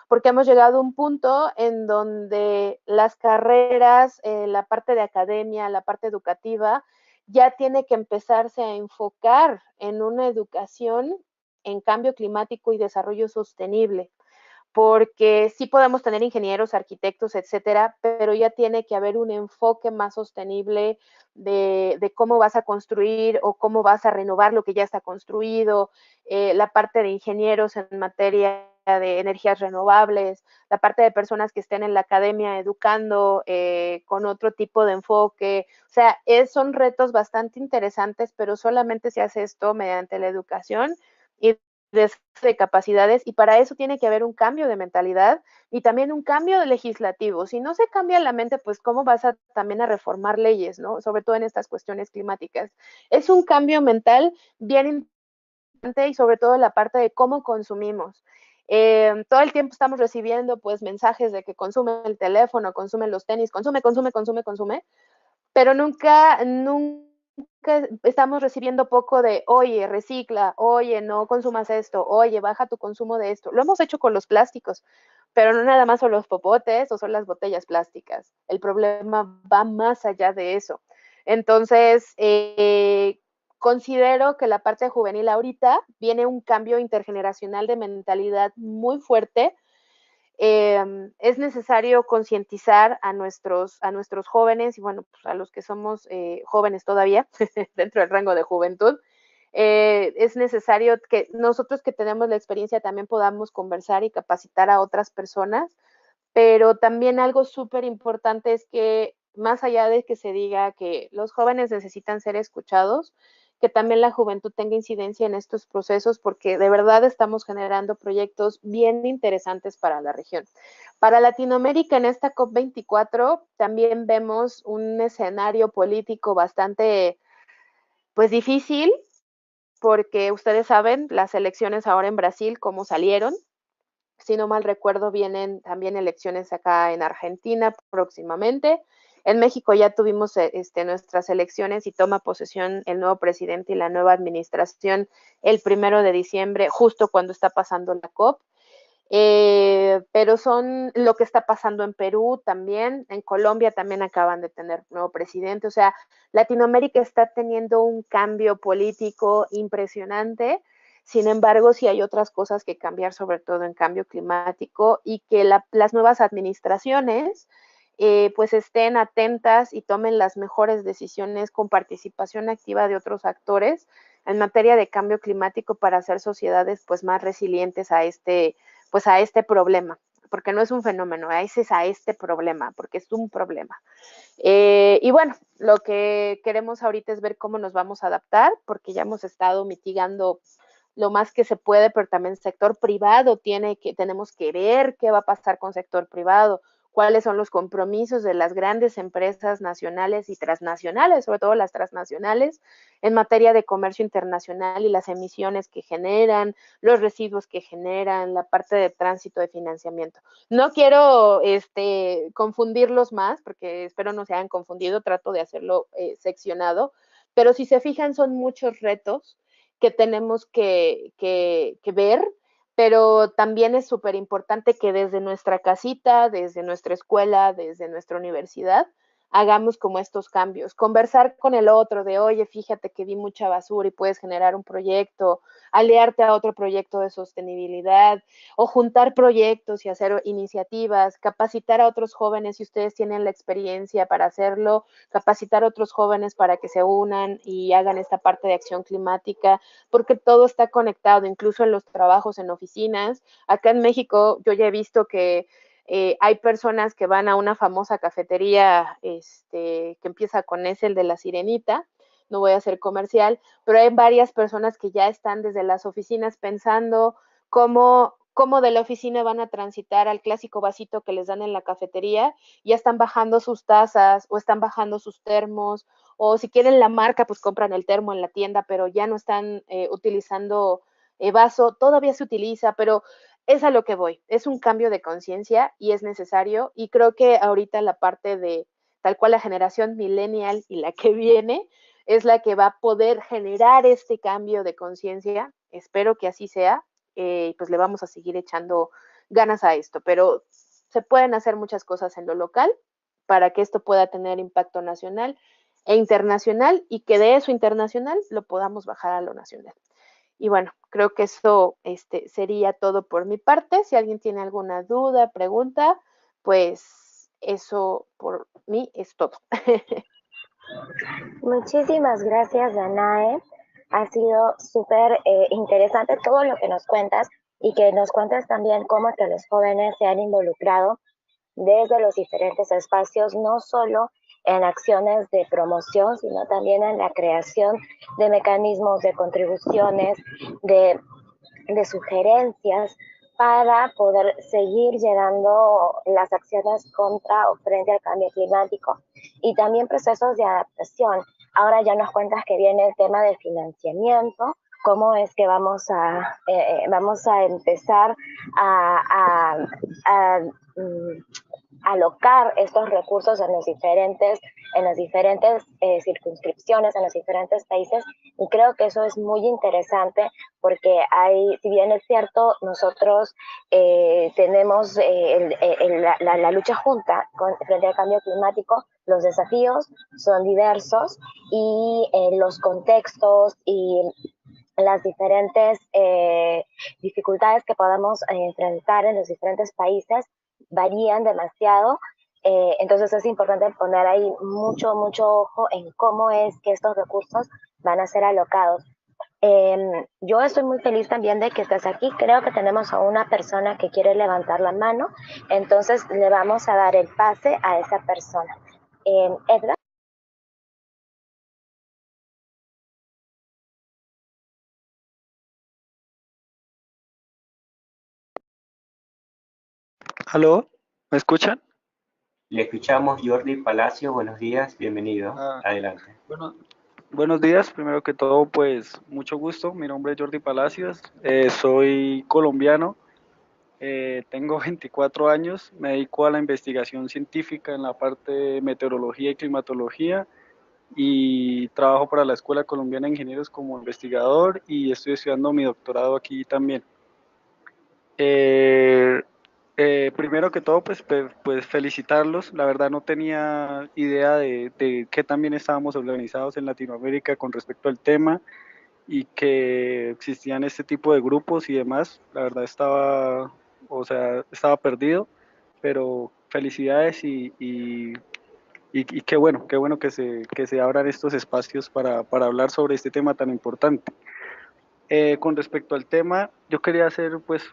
porque hemos llegado a un punto en donde las carreras, la parte de academia, la parte educativa, ya tiene que empezarse a enfocar en una educación en cambio climático y desarrollo sostenible, porque sí podemos tener ingenieros, arquitectos, etcétera, pero ya tiene que haber un enfoque más sostenible de cómo vas a construir o cómo vas a renovar lo que ya está construido, la parte de ingenieros en materia de energías renovables, la parte de personas que estén en la academia educando con otro tipo de enfoque. O sea, son retos bastante interesantes, pero solamente se hace esto mediante la educación y de capacidades, y para eso tiene que haber un cambio de mentalidad y también un cambio de legislativo. Si no se cambia la mente, pues cómo vas también a reformar leyes, ¿no? Sobre todo en estas cuestiones climáticas. Es un cambio mental bien importante y sobre todo en la parte de cómo consumimos. Todo el tiempo estamos recibiendo pues mensajes de que consume el teléfono, consume los tenis, consume, pero nunca estamos recibiendo poco de, oye, recicla, oye, no consumas esto, oye, baja tu consumo de esto. Lo hemos hecho con los plásticos, pero no nada más son los popotes o son las botellas plásticas. El problema va más allá de eso. Entonces, considero que la parte juvenil ahorita viene un cambio intergeneracional de mentalidad muy fuerte. Es necesario concientizar a nuestros jóvenes y bueno, pues a los que somos jóvenes todavía dentro del rango de juventud, es necesario que nosotros que tenemos la experiencia también podamos conversar y capacitar a otras personas, pero también algo súper importante es que más allá de que se diga que los jóvenes necesitan ser escuchados, que también la juventud tenga incidencia en estos procesos, porque de verdad estamos generando proyectos bien interesantes para la región. Para Latinoamérica, en esta COP24, también vemos un escenario político bastante, pues, difícil, porque ustedes saben las elecciones ahora en Brasil, cómo salieron. Si no mal recuerdo, vienen también elecciones acá en Argentina próximamente. En México ya tuvimos nuestras elecciones y toma posesión el nuevo presidente y la nueva administración el 1 de diciembre, justo cuando está pasando la COP. Pero son lo que está pasando en Perú también, en Colombia también acaban de tener nuevo presidente, o sea, Latinoamérica está teniendo un cambio político impresionante. Sin embargo, sí hay otras cosas que cambiar, sobre todo en cambio climático, y que las nuevas administraciones pues estén atentas y tomen las mejores decisiones con participación activa de otros actores en materia de cambio climático para hacer sociedades pues más resilientes a este problema, porque no es un fenómeno, es a este problema, porque es un problema. Y bueno, lo que queremos ahorita es ver cómo nos vamos a adaptar, porque ya hemos estado mitigando lo más que se puede, pero también el sector privado tenemos que ver qué va a pasar con el sector privado, cuáles son los compromisos de las grandes empresas nacionales y transnacionales, sobre todo las transnacionales, en materia de comercio internacional y las emisiones que generan, los residuos que generan, la parte de tránsito de financiamiento. No quiero confundirlos más, porque espero no se hayan confundido, trato de hacerlo seccionado, pero si se fijan son muchos retos que tenemos que ver, pero también es súper importante que desde nuestra casita, desde nuestra escuela, desde nuestra universidad, hagamos como estos cambios, conversar con el otro de, oye, fíjate que vi mucha basura y puedes generar un proyecto, aliarte a otro proyecto de sostenibilidad, o juntar proyectos y hacer iniciativas, capacitar a otros jóvenes si ustedes tienen la experiencia para hacerlo, capacitar a otros jóvenes para que se unan y hagan esta parte de acción climática, porque todo está conectado, incluso en los trabajos en oficinas. Acá en México yo ya he visto que hay personas que van a una famosa cafetería que empieza con S, el de la Sirenita, no voy a hacer comercial, pero hay varias personas que ya están desde las oficinas pensando cómo de la oficina van a transitar al clásico vasito que les dan en la cafetería, ya están bajando sus tazas o están bajando sus termos, o si quieren la marca, pues compran el termo en la tienda, pero ya no están utilizando vaso, todavía se utiliza, pero es a lo que voy, es un cambio de conciencia y es necesario, y creo que ahorita la parte de tal cual la generación millennial y la que viene es la que va a poder generar este cambio de conciencia, espero que así sea, pues le vamos a seguir echando ganas a esto, pero se pueden hacer muchas cosas en lo local para que esto pueda tener impacto nacional e internacional, y que de eso internacional lo podamos bajar a lo nacional. Y bueno, creo que eso sería todo por mi parte. Si alguien tiene alguna duda, pregunta, pues eso por mí es todo. Muchísimas gracias, Danae. Ha sido súper interesante todo lo que nos cuentas, y que nos cuentas también cómo que los jóvenes se han involucrado desde los diferentes espacios, no solo en acciones de promoción, sino también en la creación de mecanismos de contribuciones, de sugerencias para poder seguir llevando las acciones contra o frente al cambio climático, y también procesos de adaptación. Ahora ya nos cuentas que viene el tema de financiamiento, cómo es que vamos a empezar a alocar estos recursos en las diferentes circunscripciones, en los diferentes países, y creo que eso es muy interesante, porque si bien es cierto, nosotros tenemos la lucha junta frente al cambio climático, los desafíos son diversos, y los contextos y las diferentes dificultades que podamos enfrentar en los diferentes países varían demasiado. Entonces es importante poner ahí mucho ojo en cómo es que estos recursos van a ser alocados. Yo estoy muy feliz también de que estés aquí. Creo que tenemos a una persona que quiere levantar la mano, entonces le vamos a dar el pase a esa persona. Edgar. ¿Aló? ¿Me escuchan? Le escuchamos, Jordi Palacio, buenos días, bienvenido, Ah, adelante. bueno, buenos días, primero que todo, pues mucho gusto. Mi nombre es Jordi Palacios, soy colombiano, tengo 24 años, me dedico a la investigación científica en la parte de meteorología y climatología y trabajo para la Escuela Colombiana de Ingenieros como investigador y estoy estudiando mi doctorado aquí también. Eh, Primero que todo, pues felicitarlos. La verdad no tenía idea de qué tan bien estábamos organizados en Latinoamérica con respecto al tema y que existían este tipo de grupos y demás. La verdad estaba, o sea, estaba perdido, pero felicidades y qué bueno que se abran estos espacios para hablar sobre este tema tan importante. Con respecto al tema, yo quería hacer pues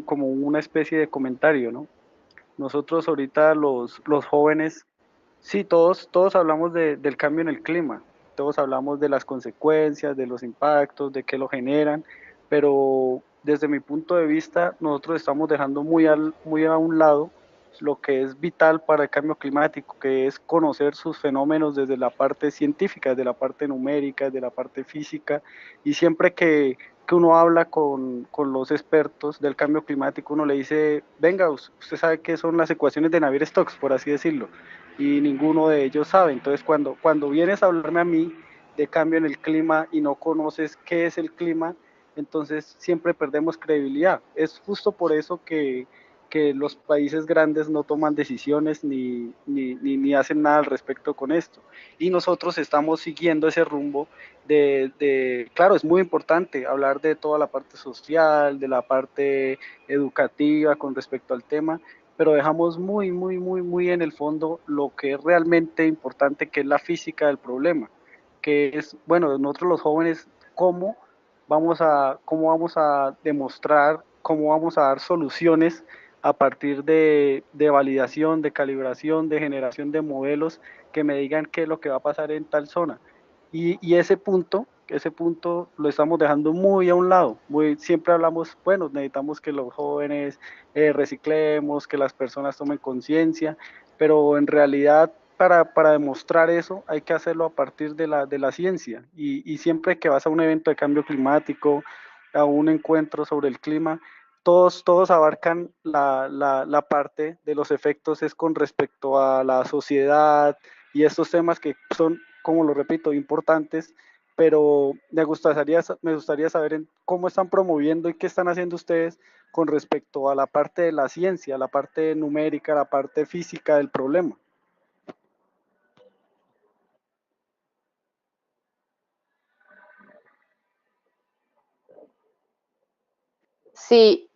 como una especie de comentario, ¿no? Nosotros ahorita los jóvenes, sí, todos hablamos del cambio en el clima, todos hablamos de las consecuencias, de los impactos, de qué lo generan, pero desde mi punto de vista, nosotros estamos dejando muy a un lado lo que es vital para el cambio climático, que es conocer sus fenómenos desde la parte científica, desde la parte numérica, desde la parte física, y siempre que uno habla con los expertos del cambio climático, uno le dice, venga, usted sabe qué son las ecuaciones de Navier-Stokes, por así decirlo, y ninguno de ellos sabe. Entonces, cuando vienes a hablarme a mí de cambio en el clima y no conoces qué es el clima, entonces siempre perdemos credibilidad. Es justo por eso que los países grandes no toman decisiones ni hacen nada al respecto con esto. Y nosotros estamos siguiendo ese rumbo claro, es muy importante hablar de toda la parte social, de la parte educativa con respecto al tema, pero dejamos muy en el fondo lo que es realmente importante, que es la física del problema, que es, bueno, nosotros los jóvenes, cómo vamos a demostrar, cómo vamos a dar soluciones a partir de validación, de calibración, de generación de modelos que me digan qué es lo que va a pasar en tal zona. Y ese punto lo estamos dejando muy a un lado. Siempre hablamos, bueno, necesitamos que los jóvenes reciclemos, que las personas tomen conciencia, pero en realidad para demostrar eso hay que hacerlo a partir de la ciencia. Y siempre que vas a un evento de cambio climático, a un encuentro sobre el clima, todos abarcan la parte de los efectos es con respecto a la sociedad y estos temas que son, como lo repito, importantes, pero me gustaría saber cómo están promoviendo y qué están haciendo ustedes con respecto a la parte de la ciencia, la parte numérica, la parte física del problema. Sí,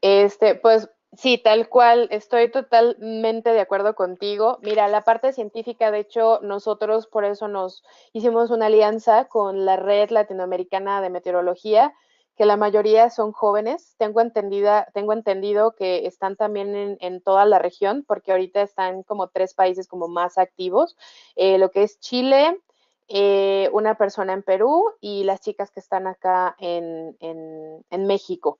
pues sí, tal cual, estoy totalmente de acuerdo contigo. Mira, la parte científica, de hecho, nosotros por eso nos hicimos una alianza con la Red Latinoamericana de Meteorología, que la mayoría son jóvenes. Tengo entendido que están también en toda la región, porque ahorita están como 3 países como más activos, lo que es Chile, una persona en Perú y las chicas que están acá en México.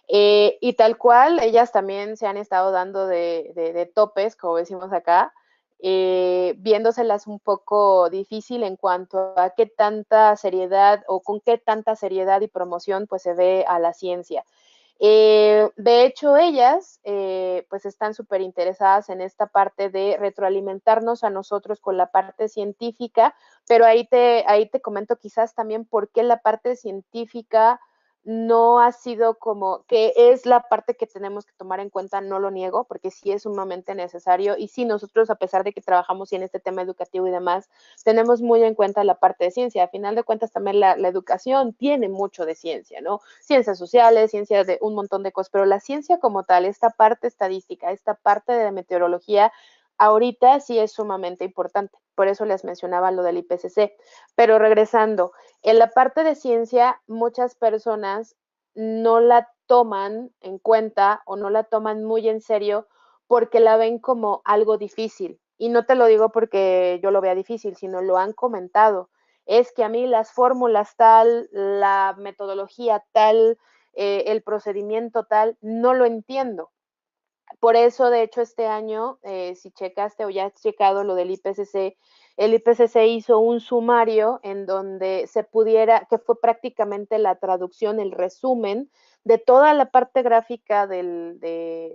Y tal cual, ellas también se han estado dando de topes, como decimos acá, viéndoselas un poco difícil en cuanto a qué tanta seriedad o con qué tanta seriedad y promoción pues se ve a la ciencia. De hecho, ellas pues están súper interesadas en esta parte de retroalimentarnos a nosotros con la parte científica, pero ahí te comento quizás también por qué la parte científica no ha sido como, que es la parte que tenemos que tomar en cuenta, no lo niego, porque sí es sumamente necesario y sí nosotros, a pesar de que trabajamos en este tema educativo y demás, tenemos muy en cuenta la parte de ciencia. A final de cuentas también la educación tiene mucho de ciencia, ¿no? Ciencias sociales, ciencias de un montón de cosas, pero la ciencia como tal, esta parte estadística, esta parte de meteorología, ahorita sí es sumamente importante. Por eso les mencionaba lo del IPCC. Pero regresando, en la parte de ciencia, muchas personas no la toman en cuenta o no la toman muy en serio porque la ven como algo difícil. Y no te lo digo porque yo lo vea difícil, sino lo han comentado. Es que a mí las fórmulas tal, la metodología tal, el procedimiento tal, no lo entiendo. Por eso, de hecho, este año, si checaste o ya has checado lo del IPCC, el IPCC hizo un sumario en donde se pudiera, que fue prácticamente la traducción, el resumen de toda la parte gráfica del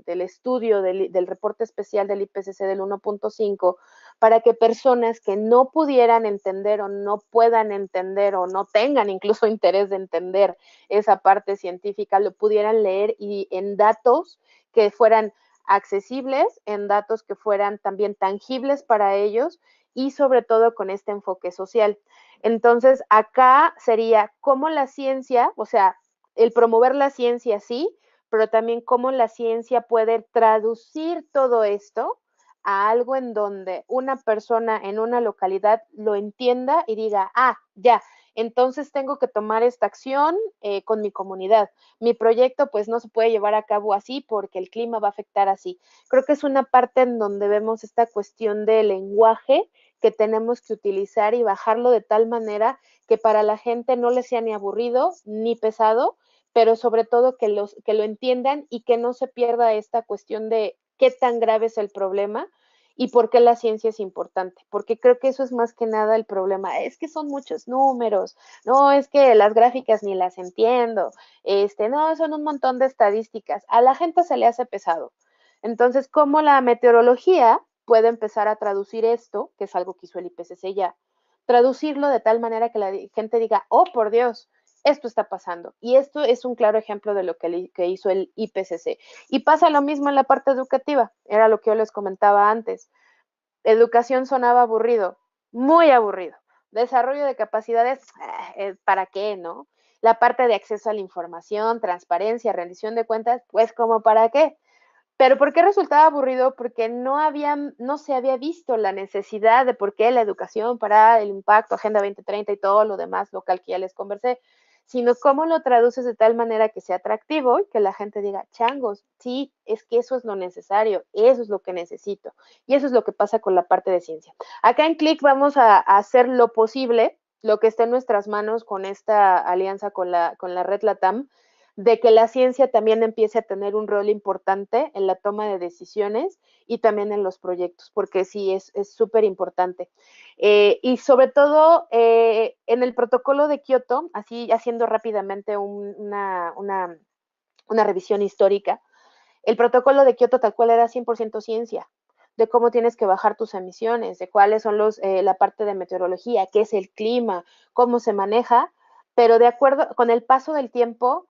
estudio, del reporte especial del IPCC del 1.5, para que personas que no pudieran entender o no puedan entender o no tengan incluso interés de entender esa parte científica, lo pudieran leer y en datos que fueran accesibles, en datos que fueran también tangibles para ellos y sobre todo con este enfoque social. Entonces, acá sería cómo la ciencia, o sea, el promover la ciencia sí, pero también cómo la ciencia puede traducir todo esto a algo en donde una persona en una localidad lo entienda y diga, ah, ya, entonces tengo que tomar esta acción con mi comunidad. Mi proyecto pues no se puede llevar a cabo así porque el clima va a afectar así. Creo que es una parte en donde vemos esta cuestión del lenguaje que tenemos que utilizar y bajarlo de tal manera que para la gente no le sea ni aburrido ni pesado, pero sobre todo que lo entiendan y que no se pierda esta cuestión de qué tan grave es el problema y por qué la ciencia es importante, porque creo que eso es más que nada el problema. Es que son muchos números, no, es que las gráficas ni las entiendo, no, son un montón de estadísticas. A la gente se le hace pesado. Entonces, ¿cómo la meteorología puede empezar a traducir esto, que es algo que hizo el IPCC ya, traducirlo de tal manera que la gente diga, oh, por Dios, esto está pasando. Y esto es un claro ejemplo de lo que hizo el IPCC. Y pasa lo mismo en la parte educativa, era lo que yo les comentaba antes. Educación sonaba aburrido, muy aburrido. Desarrollo de capacidades, ¿para qué, no? La parte de acceso a la información, transparencia, rendición de cuentas, pues como para qué. Pero ¿por qué resultaba aburrido? Porque no se había visto la necesidad de por qué la educación para el impacto, Agenda 2030 y todo lo demás local que ya les conversé, sino cómo lo traduces de tal manera que sea atractivo y que la gente diga, changos, sí, es que eso es lo necesario, eso es lo que necesito. Y eso es lo que pasa con la parte de ciencia. Acá en Click vamos a hacer lo posible, lo que esté en nuestras manos con esta alianza con la red LATAM, de que la ciencia también empiece a tener un rol importante en la toma de decisiones y también en los proyectos, porque sí, es súper importante. Y sobre todo en el protocolo de Kioto, así haciendo rápidamente una revisión histórica, el protocolo de Kioto tal cual era 100% ciencia, de cómo tienes que bajar tus emisiones, de cuáles son la parte de meteorología, qué es el clima, cómo se maneja, pero de acuerdo con el paso del tiempo,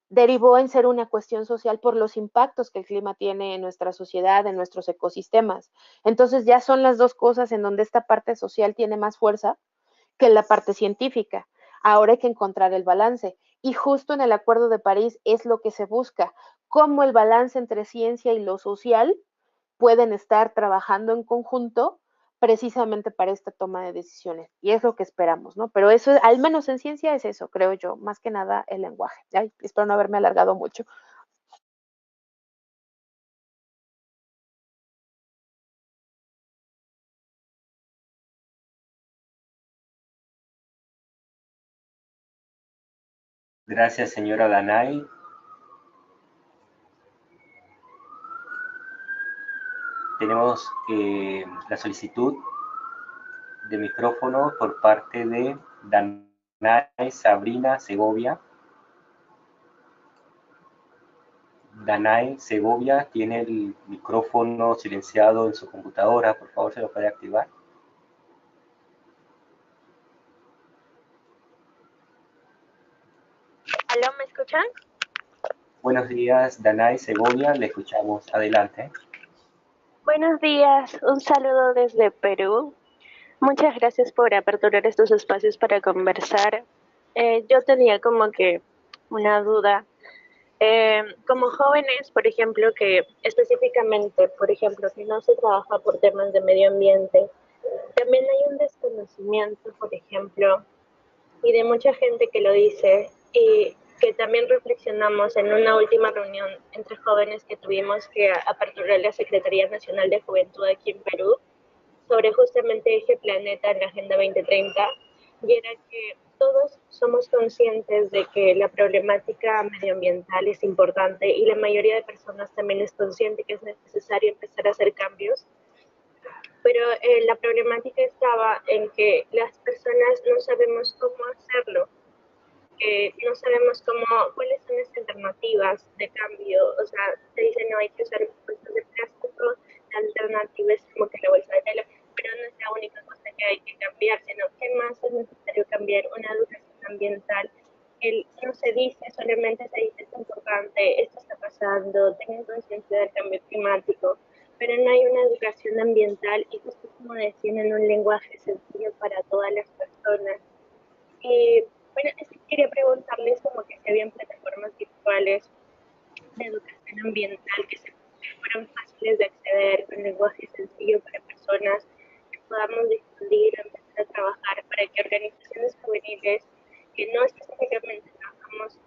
derivó en ser una cuestión social por los impactos que el clima tiene en nuestra sociedad, en nuestros ecosistemas. Entonces ya son las dos cosas en donde esta parte social tiene más fuerza que la parte científica. Ahora hay que encontrar el balance. Y justo en el Acuerdo de París es lo que se busca, cómo el balance entre ciencia y lo social pueden estar trabajando en conjunto precisamente para esta toma de decisiones. Y es lo que esperamos, ¿no? Pero eso, al menos en ciencia, es eso, creo yo, más que nada el lenguaje. Ay, espero no haberme alargado mucho. Gracias, señora Danay. Tenemos la solicitud de micrófono por parte de Danay Sabrina Segovia. Danay Segovia tiene el micrófono silenciado en su computadora. Por favor, ¿se lo puede activar? ¿Aló, me escuchan? Buenos días, Danay Segovia, le escuchamos. Adelante. Buenos días, un saludo desde Perú. Muchas gracias por aperturar estos espacios para conversar. Yo tenía como que una duda. Como jóvenes, por ejemplo, que específicamente, por ejemplo, que no se trabaja por temas de medio ambiente, también hay un desconocimiento, por ejemplo, y de mucha gente que lo dice, y que también reflexionamos en una última reunión entre jóvenes que tuvimos que aperturar la Secretaría Nacional de Juventud aquí en Perú, sobre justamente Eje Planeta en la Agenda 2030, y era que todos somos conscientes de que la problemática medioambiental es importante y la mayoría de personas también es consciente que es necesario empezar a hacer cambios, pero la problemática estaba en que las personas no sabemos cómo hacerlo, no sabemos cuáles son las alternativas de cambio. O sea, se dice no hay que usar bolsas de plástico, la alternativa es como que la bolsa de tela, pero no es la única cosa que hay que cambiar, sino que más es necesario cambiar una educación ambiental. No se dice, solamente se dice es importante, esto está pasando, tengan conciencia del cambio climático, pero no hay una educación ambiental y justo como decían en un lenguaje sencillo para todas las personas. Y bueno, es que quería preguntarles como que si habían plataformas virtuales de educación ambiental que fueran fáciles de acceder, con lenguaje sencillo para personas, que podamos difundir, empezar a trabajar para que organizaciones juveniles que no específicamente trabajamos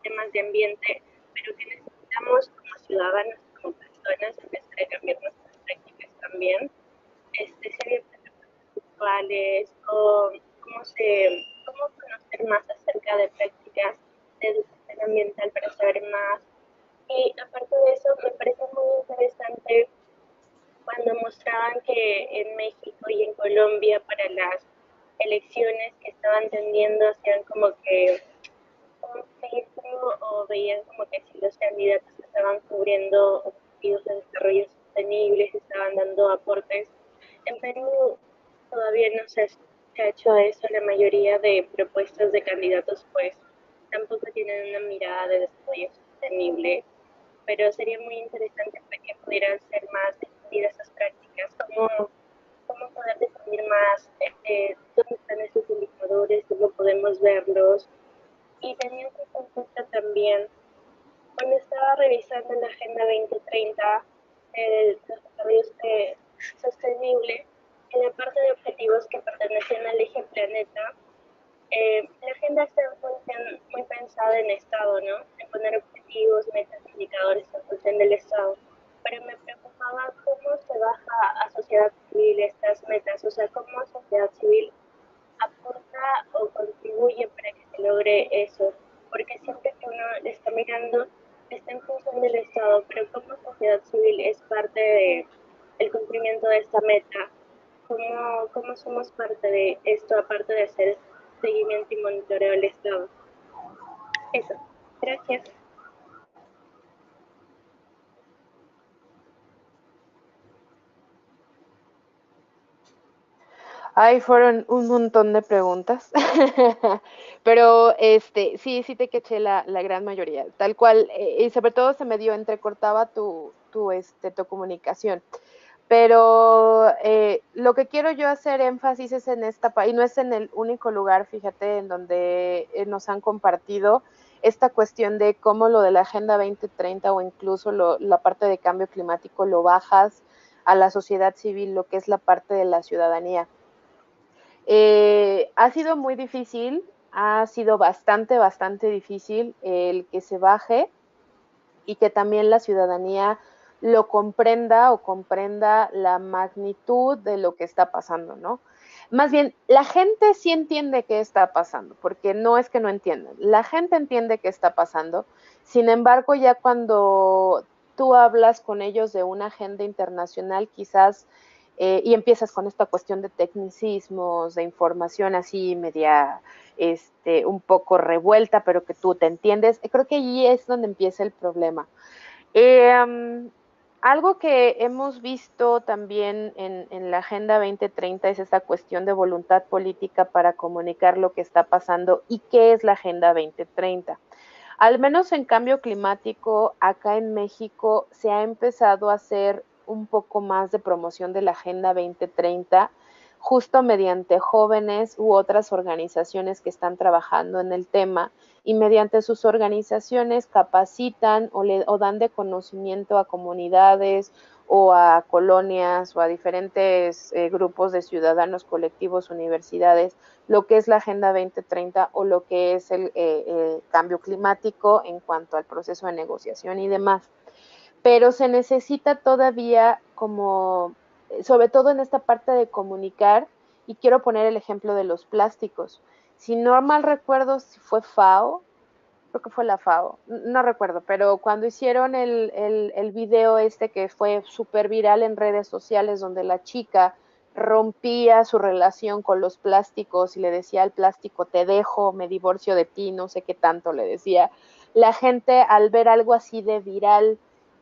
temas de ambiente, pero que necesitamos como ciudadanos, como personas, empezar a cambiar nuestras prácticas también, si había plataformas virtuales o cómo conocer más acerca de prácticas de educación ambiental para saber más. Y aparte de eso, me parece muy interesante cuando mostraban que en México y en Colombia para las elecciones que estaban tendiendo hacían como que un filtro o veían como que si los candidatos estaban cubriendo objetivos de desarrollo sostenible, estaban dando aportes. En Perú todavía no se ha hecho eso, la mayoría de propuestas de candidatos pues tampoco tienen una mirada de desarrollo sostenible, pero sería muy interesante para que pudieran ser más difundidas esas prácticas, cómo poder definir más dónde están esos indicadores, cómo podemos verlos. Y teniendo en cuenta también, cuando estaba revisando la Agenda 2030, el desarrollo sostenible, en la parte de objetivos que pertenecen al eje planeta, la agenda está muy pensada en Estado, ¿no? En poner objetivos, metas, indicadores en función del Estado. Pero me preocupaba cómo se baja a sociedad civil estas metas, o sea, cómo sociedad civil aporta o contribuye para que se logre eso, porque siempre que uno le está mirando, está en función del Estado, pero como sociedad civil es parte del cumplimiento de esta meta, cómo somos parte de esto, aparte de hacer seguimiento y monitoreo del Estado. Eso, gracias. Ay, fueron un montón de preguntas, pero sí te caché la gran mayoría, tal cual, y sobre todo se me dio, entrecortaba tu comunicación. Pero lo que quiero yo hacer énfasis es en y no es en el único lugar, fíjate, en donde nos han compartido esta cuestión de cómo lo de la Agenda 2030 o incluso la parte de cambio climático lo bajas a la sociedad civil, lo que es la parte de la ciudadanía. Ha sido muy difícil, ha sido bastante difícil el que se baje y que también la ciudadanía lo comprenda o comprenda la magnitud de lo que está pasando, ¿no? Más bien, la gente sí entiende qué está pasando, porque no es que no entiendan, la gente entiende qué está pasando, sin embargo, ya cuando tú hablas con ellos de una agenda internacional, quizás, y empiezas con esta cuestión de tecnicismos, de información así media, un poco revuelta, pero que tú te entiendes, creo que allí es donde empieza el problema. Algo que hemos visto también en la Agenda 2030 es esta cuestión de voluntad política para comunicar lo que está pasando y qué es la Agenda 2030. Al menos en cambio climático, acá en México se ha empezado a hacer un poco más de promoción de la Agenda 2030 justo mediante jóvenes u otras organizaciones que están trabajando en el tema, y mediante sus organizaciones capacitan o dan de conocimiento a comunidades o a colonias o a diferentes grupos de ciudadanos, colectivos, universidades, lo que es la Agenda 2030 o lo que es el cambio climático en cuanto al proceso de negociación y demás. Pero se necesita todavía como, sobre todo en esta parte de comunicar, y quiero poner el ejemplo de los plásticos. Si no mal recuerdo si fue FAO, creo que fue la FAO, no recuerdo, pero cuando hicieron el video este que fue súper viral en redes sociales, donde la chica rompía su relación con los plásticos y le decía al plástico, te dejo, me divorcio de ti, no sé qué tanto le decía, la gente al ver algo así de viral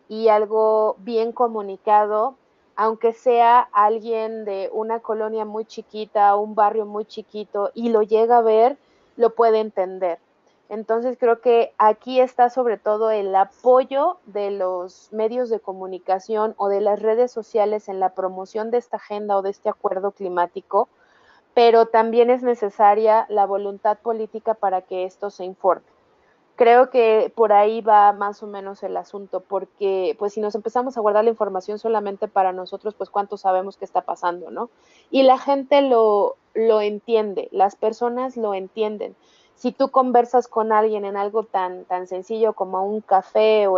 y algo bien comunicado, aunque sea alguien de una colonia muy chiquita, un barrio muy chiquito, y lo llega a ver, lo puede entender. Entonces creo que aquí está sobre todo el apoyo de los medios de comunicación o de las redes sociales en la promoción de esta agenda o de este acuerdo climático, pero también es necesaria la voluntad política para que esto se informe. Creo que por ahí va más o menos el asunto, porque pues si nos empezamos a guardar la información solamente para nosotros, pues cuánto sabemos qué está pasando, ¿no? Y la gente lo entiende, las personas lo entienden. Si tú conversas con alguien en algo tan sencillo como un café o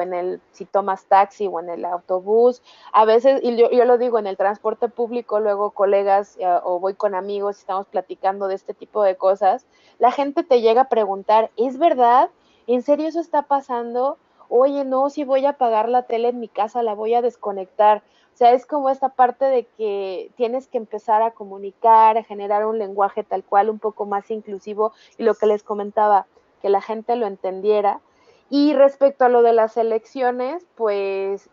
si tomas taxi o en el autobús, a veces, y yo lo digo, en el transporte público, luego colegas o voy con amigos y estamos platicando de este tipo de cosas, la gente te llega a preguntar, ¿es verdad? ¿En serio eso está pasando? Oye, no, si voy a apagar la tele en mi casa, la voy a desconectar. O sea, es como esta parte de que tienes que empezar a comunicar, a generar un lenguaje tal cual, un poco más inclusivo, y lo que les comentaba, que la gente lo entendiera. Y respecto a lo de las elecciones, pues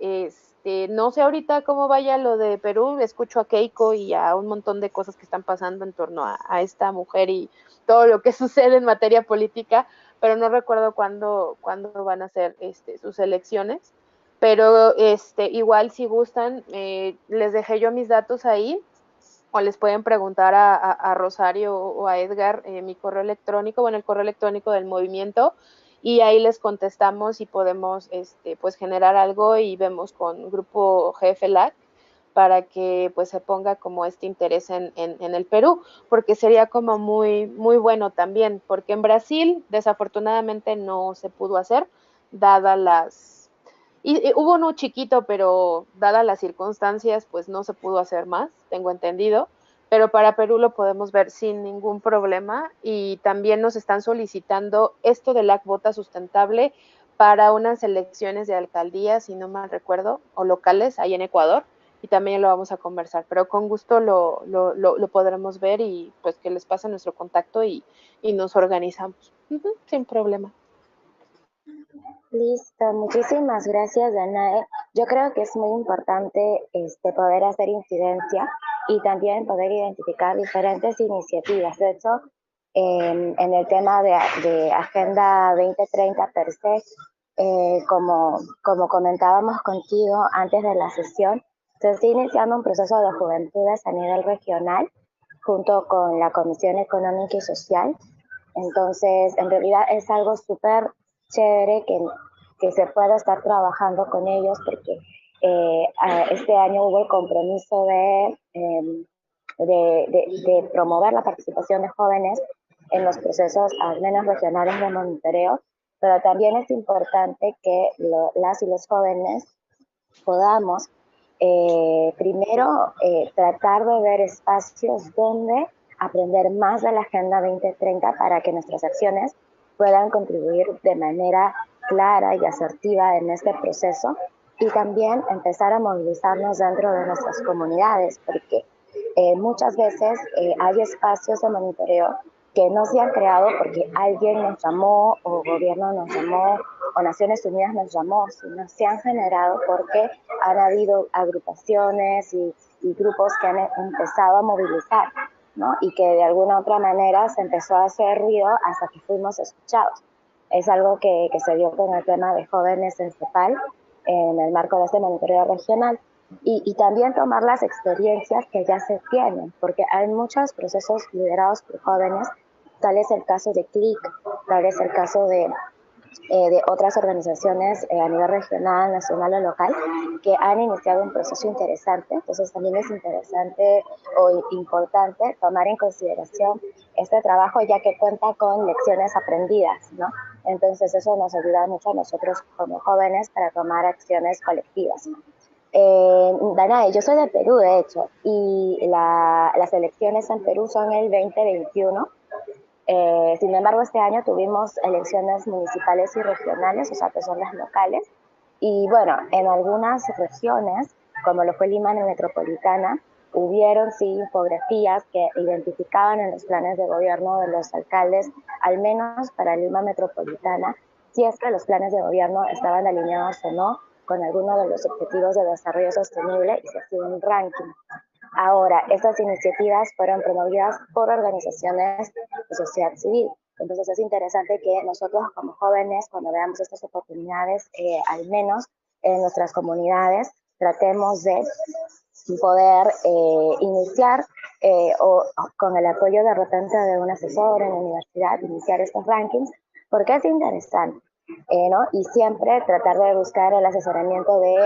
no sé ahorita cómo vaya lo de Perú, escucho a Keiko y a un montón de cosas que están pasando en torno a esta mujer y todo lo que sucede en materia política, pero no recuerdo cuándo van a ser sus elecciones. Pero igual si gustan, les dejé yo mis datos ahí, o les pueden preguntar a Rosario o a Edgar mi correo electrónico, bueno, el correo electrónico del movimiento, y ahí les contestamos y podemos pues generar algo y vemos con grupo GFLAC para que pues se ponga como este interés en el Perú, porque sería como muy, muy bueno también, porque en Brasil desafortunadamente no se pudo hacer, dadas las... Y hubo uno chiquito, pero dadas las circunstancias, pues no se pudo hacer más, tengo entendido, pero para Perú lo podemos ver sin ningún problema, y también nos están solicitando esto de la cuota sustentable para unas elecciones de alcaldía, si no mal recuerdo, o locales, ahí en Ecuador, y también lo vamos a conversar, pero con gusto lo podremos ver y pues que les pase nuestro contacto y nos organizamos, sin problema. Listo, muchísimas gracias, Danae. Yo creo que es muy importante poder hacer incidencia y también poder identificar diferentes iniciativas. De hecho, en el tema de Agenda 2030 per se, como comentábamos contigo antes de la sesión, se está iniciando un proceso de juventudes a nivel regional junto con la Comisión Económica y Social. Entonces, en realidad es algo súper chévere que se pueda estar trabajando con ellos, porque este año hubo el compromiso de promover la participación de jóvenes en los procesos, al menos regionales, de monitoreo, pero también es importante que las y los jóvenes podamos primero tratar de ver espacios donde aprender más de la Agenda 2030 para que nuestras acciones puedan contribuir de manera clara y asertiva en este proceso, y también empezar a movilizarnos dentro de nuestras comunidades, porque muchas veces hay espacios de monitoreo que no se han creado porque alguien nos llamó, o gobierno nos llamó, o Naciones Unidas nos llamó, sino se han generado porque han habido agrupaciones y grupos que han empezado a movilizar, ¿no? Y que de alguna otra manera se empezó a hacer ruido hasta que fuimos escuchados. Es algo que se dio con el tema de jóvenes en CEPAL, en el marco de este monitoreo regional. y también tomar las experiencias que ya se tienen, porque hay muchos procesos liderados por jóvenes, tal es el caso de CLIC, tal es el caso de otras organizaciones a nivel regional, nacional o local que han iniciado un proceso interesante. Entonces también es interesante o importante tomar en consideración este trabajo ya que cuenta con lecciones aprendidas, ¿no? Entonces eso nos ayuda mucho a nosotros como jóvenes para tomar acciones colectivas. Danae, yo soy de Perú, de hecho, y las elecciones en Perú son el 2021. Sin embargo, este año tuvimos elecciones municipales y regionales, o sea, que son las locales. Y bueno, en algunas regiones, como lo fue Lima Metropolitana, hubieron sí infografías que identificaban en los planes de gobierno de los alcaldes, al menos para Lima Metropolitana, si es que los planes de gobierno estaban alineados o no con alguno de los objetivos de desarrollo sostenible y se hacía un ranking. Ahora, estas iniciativas fueron promovidas por organizaciones de sociedad civil. Entonces es interesante que nosotros como jóvenes, cuando veamos estas oportunidades, al menos en nuestras comunidades, tratemos de poder iniciar o con el apoyo de repente de un asesor en la universidad, iniciar estos rankings, porque es interesante. ¿No? Y siempre tratar de buscar el asesoramiento de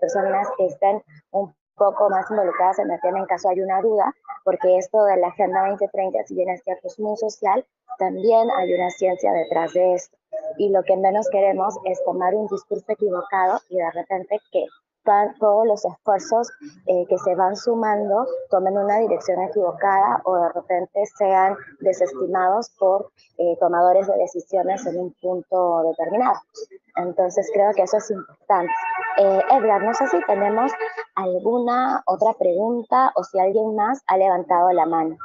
personas que estén un poco más involucradas en el tema en caso hay una duda, porque esto de la Agenda 2030, si bien es cierto, es muy social, también hay una ciencia detrás de esto. Y lo que menos queremos es tomar un discurso equivocado y de repente que todos los esfuerzos que se van sumando tomen una dirección equivocada o de repente sean desestimados por tomadores de decisiones en un punto determinado. Entonces creo que eso es importante. Edgar, no sé si tenemos alguna otra pregunta o si alguien más ha levantado la mano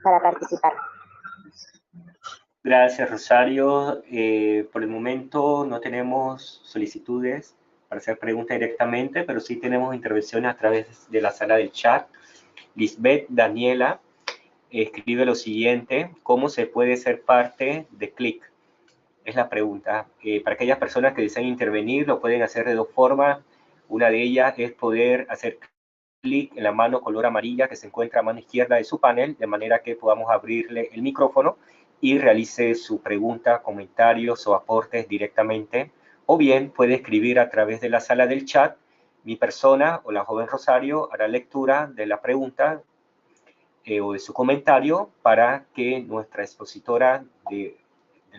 para participar. Gracias, Rosario. Por el momento no tenemos solicitudes para hacer preguntas directamente, pero sí tenemos intervenciones a través de la sala del chat. Lisbeth Daniela escribe lo siguiente: ¿cómo se puede ser parte de CLIC? Es la pregunta. Para aquellas personas que desean intervenir, lo pueden hacer de dos formas. Una de ellas es poder hacer clic en la mano color amarilla que se encuentra a mano izquierda de su panel, de manera que podamos abrirle el micrófono y realice su pregunta, comentarios o aportes directamente. O bien puede escribir a través de la sala del chat. Mi persona o la joven Rosario hará lectura de la pregunta o de su comentario para que nuestra expositora del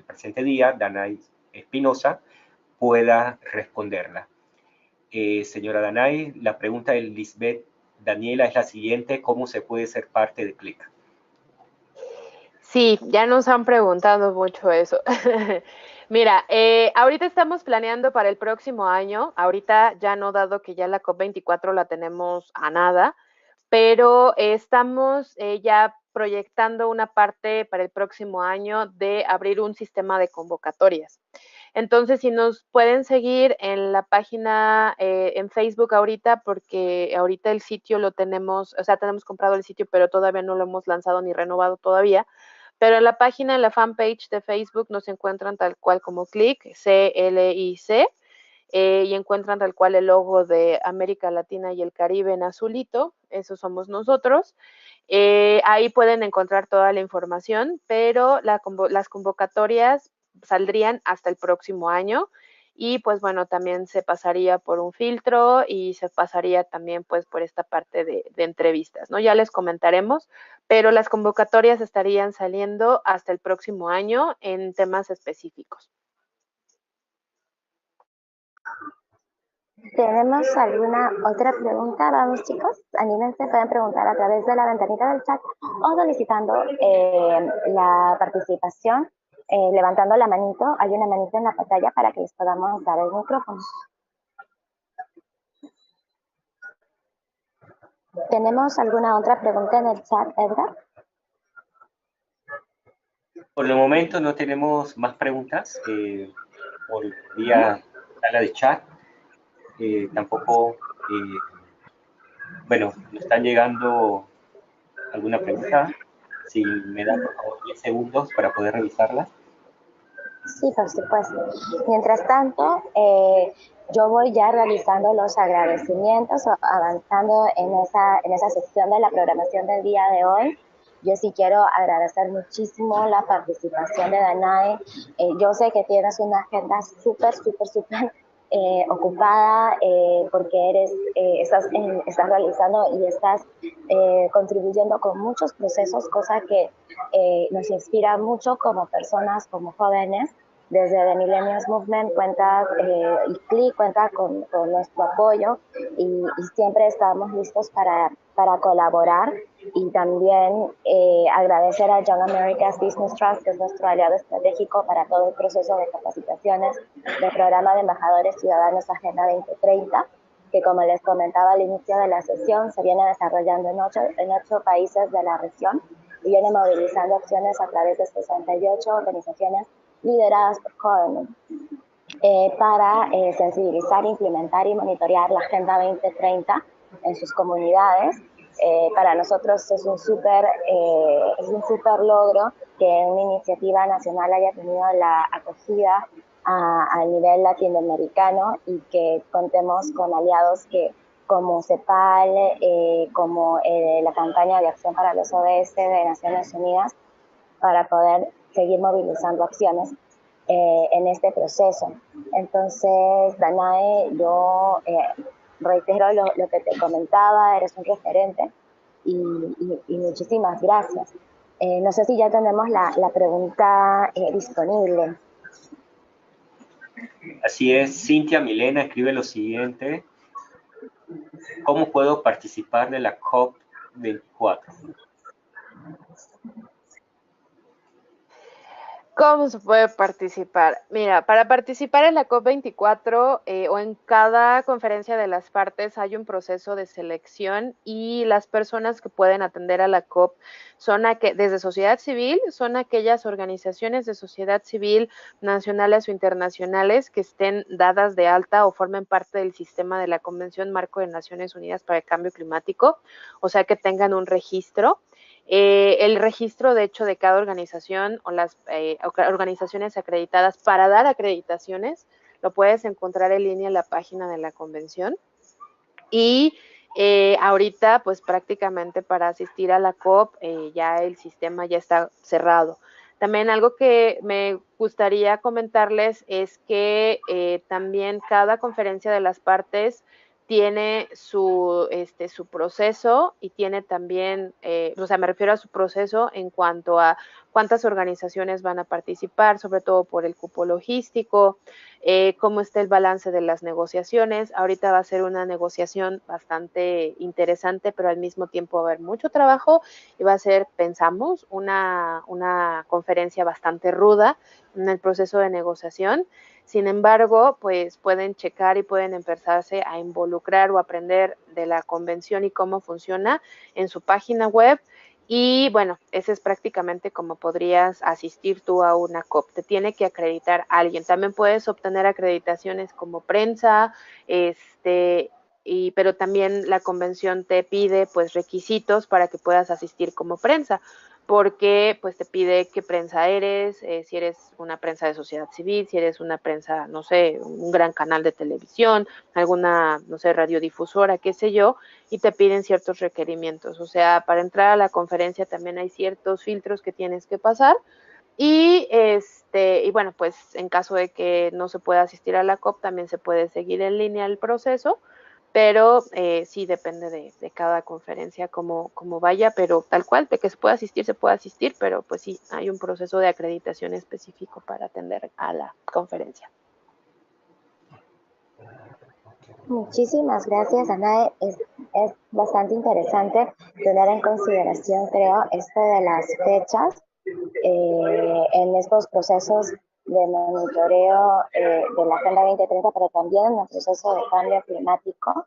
presente día, Danay Espinosa, pueda responderla. Señora Danay, la pregunta de Lisbeth Daniela es la siguiente: ¿cómo se puede ser parte de CLIC? Sí, ya nos han preguntado mucho eso. Mira, ahorita estamos planeando para el próximo año, ahorita ya no, dado que ya la COP24 la tenemos a nada, pero estamos ya proyectando una parte para el próximo año de abrir un sistema de convocatorias. Entonces, si nos pueden seguir en la página en Facebook ahorita, porque ahorita el sitio lo tenemos, o sea, tenemos comprado el sitio, pero todavía no lo hemos lanzado ni renovado todavía. Pero en la página, en la fanpage de Facebook, nos encuentran tal cual como CLIC, C-L-I-C, y encuentran tal cual el logo de América Latina y el Caribe en azulito, eso somos nosotros. Ahí pueden encontrar toda la información, pero las convocatorias saldrían hasta el próximo año y pues bueno, también se pasaría por un filtro y se pasaría también pues por esta parte de entrevistas, ¿no? Ya les comentaremos, pero las convocatorias estarían saliendo hasta el próximo año en temas específicos. ¿Tenemos alguna otra pregunta? Vamos, chicos, anímense, pueden preguntar a través de la ventanita del chat o solicitando la participación, levantando la manito. Hay una manita en la pantalla para que les podamos dar el micrófono. ¿Tenemos alguna otra pregunta en el chat, Edgar? Por el momento no tenemos más preguntas por vía sala de chat. Tampoco, bueno, nos están llegando alguna pregunta. Si me dan, por favor, 10 segundos para poder revisarla. Sí, por supuesto. Mientras tanto, yo voy ya realizando los agradecimientos o avanzando en esa sección de la programación del día de hoy. Yo sí quiero agradecer muchísimo la participación de Danae. Yo sé que tienes una agenda súper, súper, súper ocupada porque estás realizando y estás contribuyendo con muchos procesos, cosa que nos inspira mucho como personas, como jóvenes. Desde The Millennials Movement cuenta y CLIC cuenta con nuestro apoyo y siempre estamos listos para colaborar y también agradecer a Young America's Business Trust, que es nuestro aliado estratégico para todo el proceso de capacitaciones del programa de embajadores ciudadanos Agenda 2030, que como les comentaba al inicio de la sesión, se viene desarrollando en ocho países de la región y viene movilizando acciones a través de 68 organizaciones lideradas por jóvenes para sensibilizar, implementar y monitorear la Agenda 2030 en sus comunidades. Para nosotros es un súper logro que una iniciativa nacional haya tenido la acogida a nivel latinoamericano y que contemos con aliados que como CEPAL, como la campaña de acción para los ODS de Naciones Unidas, para poder seguir movilizando acciones en este proceso. Entonces, Danae, yo reitero lo que te comentaba, eres un referente y muchísimas gracias. No sé si ya tenemos la pregunta disponible. Así es, Cintia Milena escribe lo siguiente: ¿cómo puedo participar de la COP24? ¿Cómo se puede participar? Mira, para participar en la COP24 o en cada conferencia de las partes hay un proceso de selección y las personas que pueden atender a la COP son desde sociedad civil, son aquellas organizaciones de sociedad civil nacionales o internacionales que estén dadas de alta o formen parte del sistema de la Convención Marco de Naciones Unidas para el Cambio Climático, o sea que tengan un registro. El registro, de hecho, de cada organización o las organizaciones acreditadas para dar acreditaciones, lo puedes encontrar en línea en la página de la convención. Y ahorita, pues prácticamente para asistir a la COP, ya el sistema ya está cerrado. También algo que me gustaría comentarles es que también cada conferencia de las partes tiene su proceso y tiene también, o sea, me refiero a su proceso en cuanto a cuántas organizaciones van a participar, sobre todo por el cupo logístico, cómo está el balance de las negociaciones. Ahorita va a ser una negociación bastante interesante, pero al mismo tiempo va a haber mucho trabajo y va a ser, pensamos, una conferencia bastante ruda en el proceso de negociación. Sin embargo, pues pueden checar y pueden empezarse a involucrar o aprender de la convención y cómo funciona en su página web. Y bueno, ese es prácticamente como podrías asistir tú a una COP. Te tiene que acreditar alguien. También puedes obtener acreditaciones como prensa, pero también la convención te pide pues requisitos para que puedas asistir como prensa, porque pues te pide qué prensa eres, si eres una prensa de sociedad civil, si eres una prensa, no sé, un gran canal de televisión, alguna, no sé, radiodifusora, qué sé yo, y te piden ciertos requerimientos. O sea, para entrar a la conferencia también hay ciertos filtros que tienes que pasar. Y bueno, pues en caso de que no se pueda asistir a la COP, también se puede seguir en línea el proceso, pero sí depende de cada conferencia cómo vaya, pero tal cual, de que se puede asistir, pero pues sí, hay un proceso de acreditación específico para atender a la conferencia. Muchísimas gracias, Ana. Es bastante interesante tener en consideración, creo, esto de las fechas en estos procesos de monitoreo de la Agenda 2030, pero también en el proceso de cambio climático.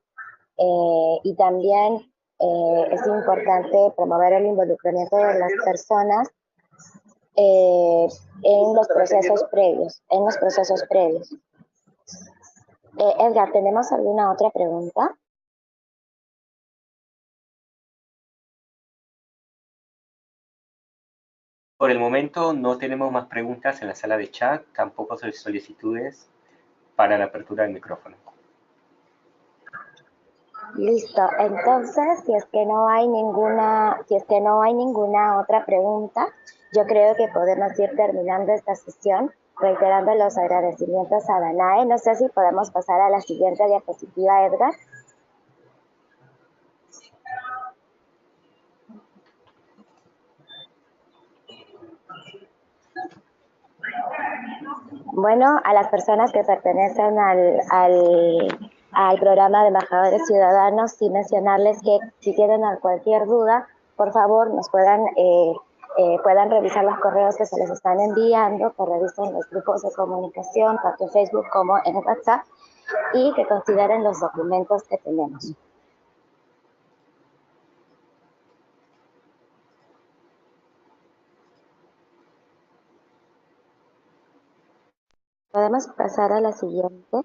Y también es importante promover el involucramiento de las personas en los procesos previos. Edgar, ¿tenemos alguna otra pregunta? por el momento no tenemos más preguntas en la sala de chat, tampoco solicitudes para la apertura del micrófono. Listo, entonces, si es que no hay ninguna otra pregunta, yo creo que podemos ir terminando esta sesión, reiterando los agradecimientos a Danae. No sé si podemos pasar a la siguiente diapositiva, Edgar. Bueno, a las personas que pertenecen al programa de embajadores ciudadanos, sí mencionarles que si tienen cualquier duda, por favor nos puedan revisar los correos que se les están enviando, que revisen los grupos de comunicación, tanto en Facebook como en WhatsApp, y que consideren los documentos que tenemos. Podemos pasar a la siguiente.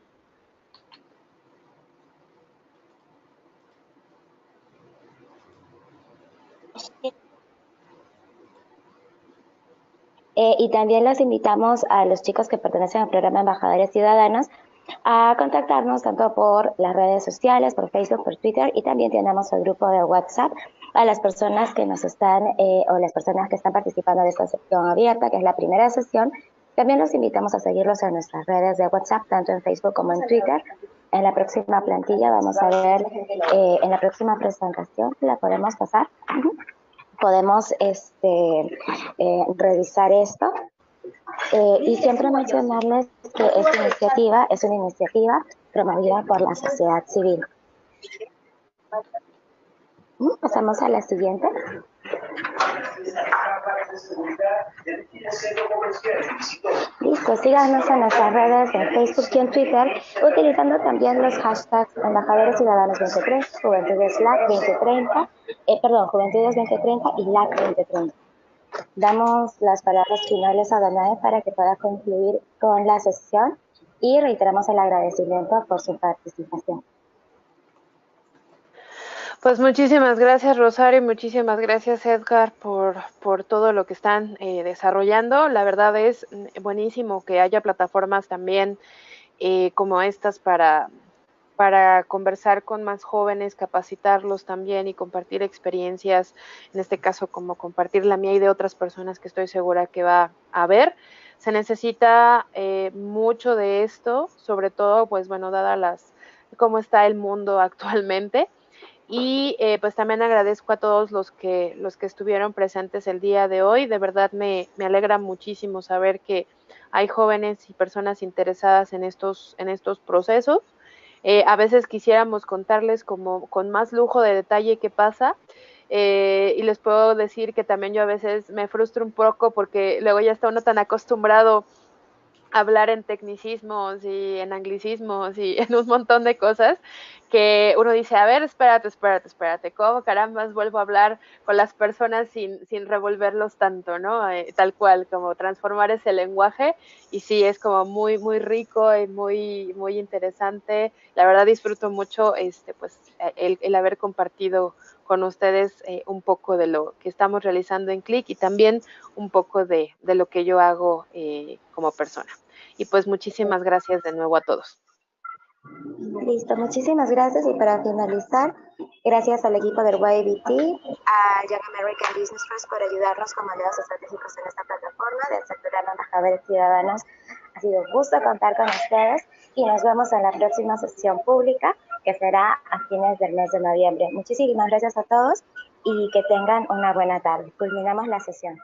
Y también los invitamos a los chicos que pertenecen al programa Embajadores Ciudadanos a contactarnos tanto por las redes sociales, por Facebook, por Twitter, y también tenemos el grupo de WhatsApp a las personas que nos están o las personas que están participando de esta sesión abierta, que es la primera sesión. También los invitamos a seguirlos en nuestras redes de WhatsApp, tanto en Facebook como en Twitter. En la próxima plantilla vamos a ver, en la próxima presentación, la podemos pasar. Podemos revisar esto y siempre mencionarles que esta iniciativa es una iniciativa promovida por la sociedad civil. Pasamos a la siguiente. Listo, síganos en nuestras redes, en Facebook y en Twitter, utilizando también los hashtags Embajadores Ciudadanos 2030, Juventudes LAC 2030, Juventudes 2030 y LAC 2030. Damos las palabras finales a Danae para que pueda concluir con la sesión y reiteramos el agradecimiento por su participación. Pues muchísimas gracias, Rosario, y muchísimas gracias, Edgar, por todo lo que están desarrollando. La verdad es buenísimo que haya plataformas también como estas para conversar con más jóvenes, capacitarlos también y compartir experiencias, en este caso como compartir la mía y de otras personas que estoy segura que va a haber. Se necesita mucho de esto, sobre todo, pues bueno, dada cómo está el mundo actualmente. Y pues también agradezco a todos los que estuvieron presentes el día de hoy. De verdad me alegra muchísimo saber que hay jóvenes y personas interesadas en estos procesos. A veces quisiéramos contarles como con más lujo de detalle qué pasa. Y les puedo decir que también yo a veces me frustro un poco porque luego ya está uno tan acostumbrado hablar en tecnicismos y en anglicismos y en un montón de cosas que uno dice, a ver, espérate, ¿cómo carambas vuelvo a hablar con las personas sin revolverlos tanto, ¿no? Tal cual, como transformar ese lenguaje, y sí, es como muy, muy rico y muy, muy interesante. La verdad disfruto mucho pues, el haber compartido con ustedes un poco de lo que estamos realizando en Click y también un poco de lo que yo hago como persona. Y pues muchísimas gracias de nuevo a todos. Listo, muchísimas gracias. Y para finalizar, gracias al equipo del YBT, a Young American Business Trust por ayudarnos como aliados estratégicos en esta plataforma del sector de Embajadores Ciudadanos. Ha sido un gusto contar con ustedes y nos vemos en la próxima sesión pública que será a fines del mes de noviembre. Muchísimas gracias a todos y que tengan una buena tarde. Culminamos la sesión.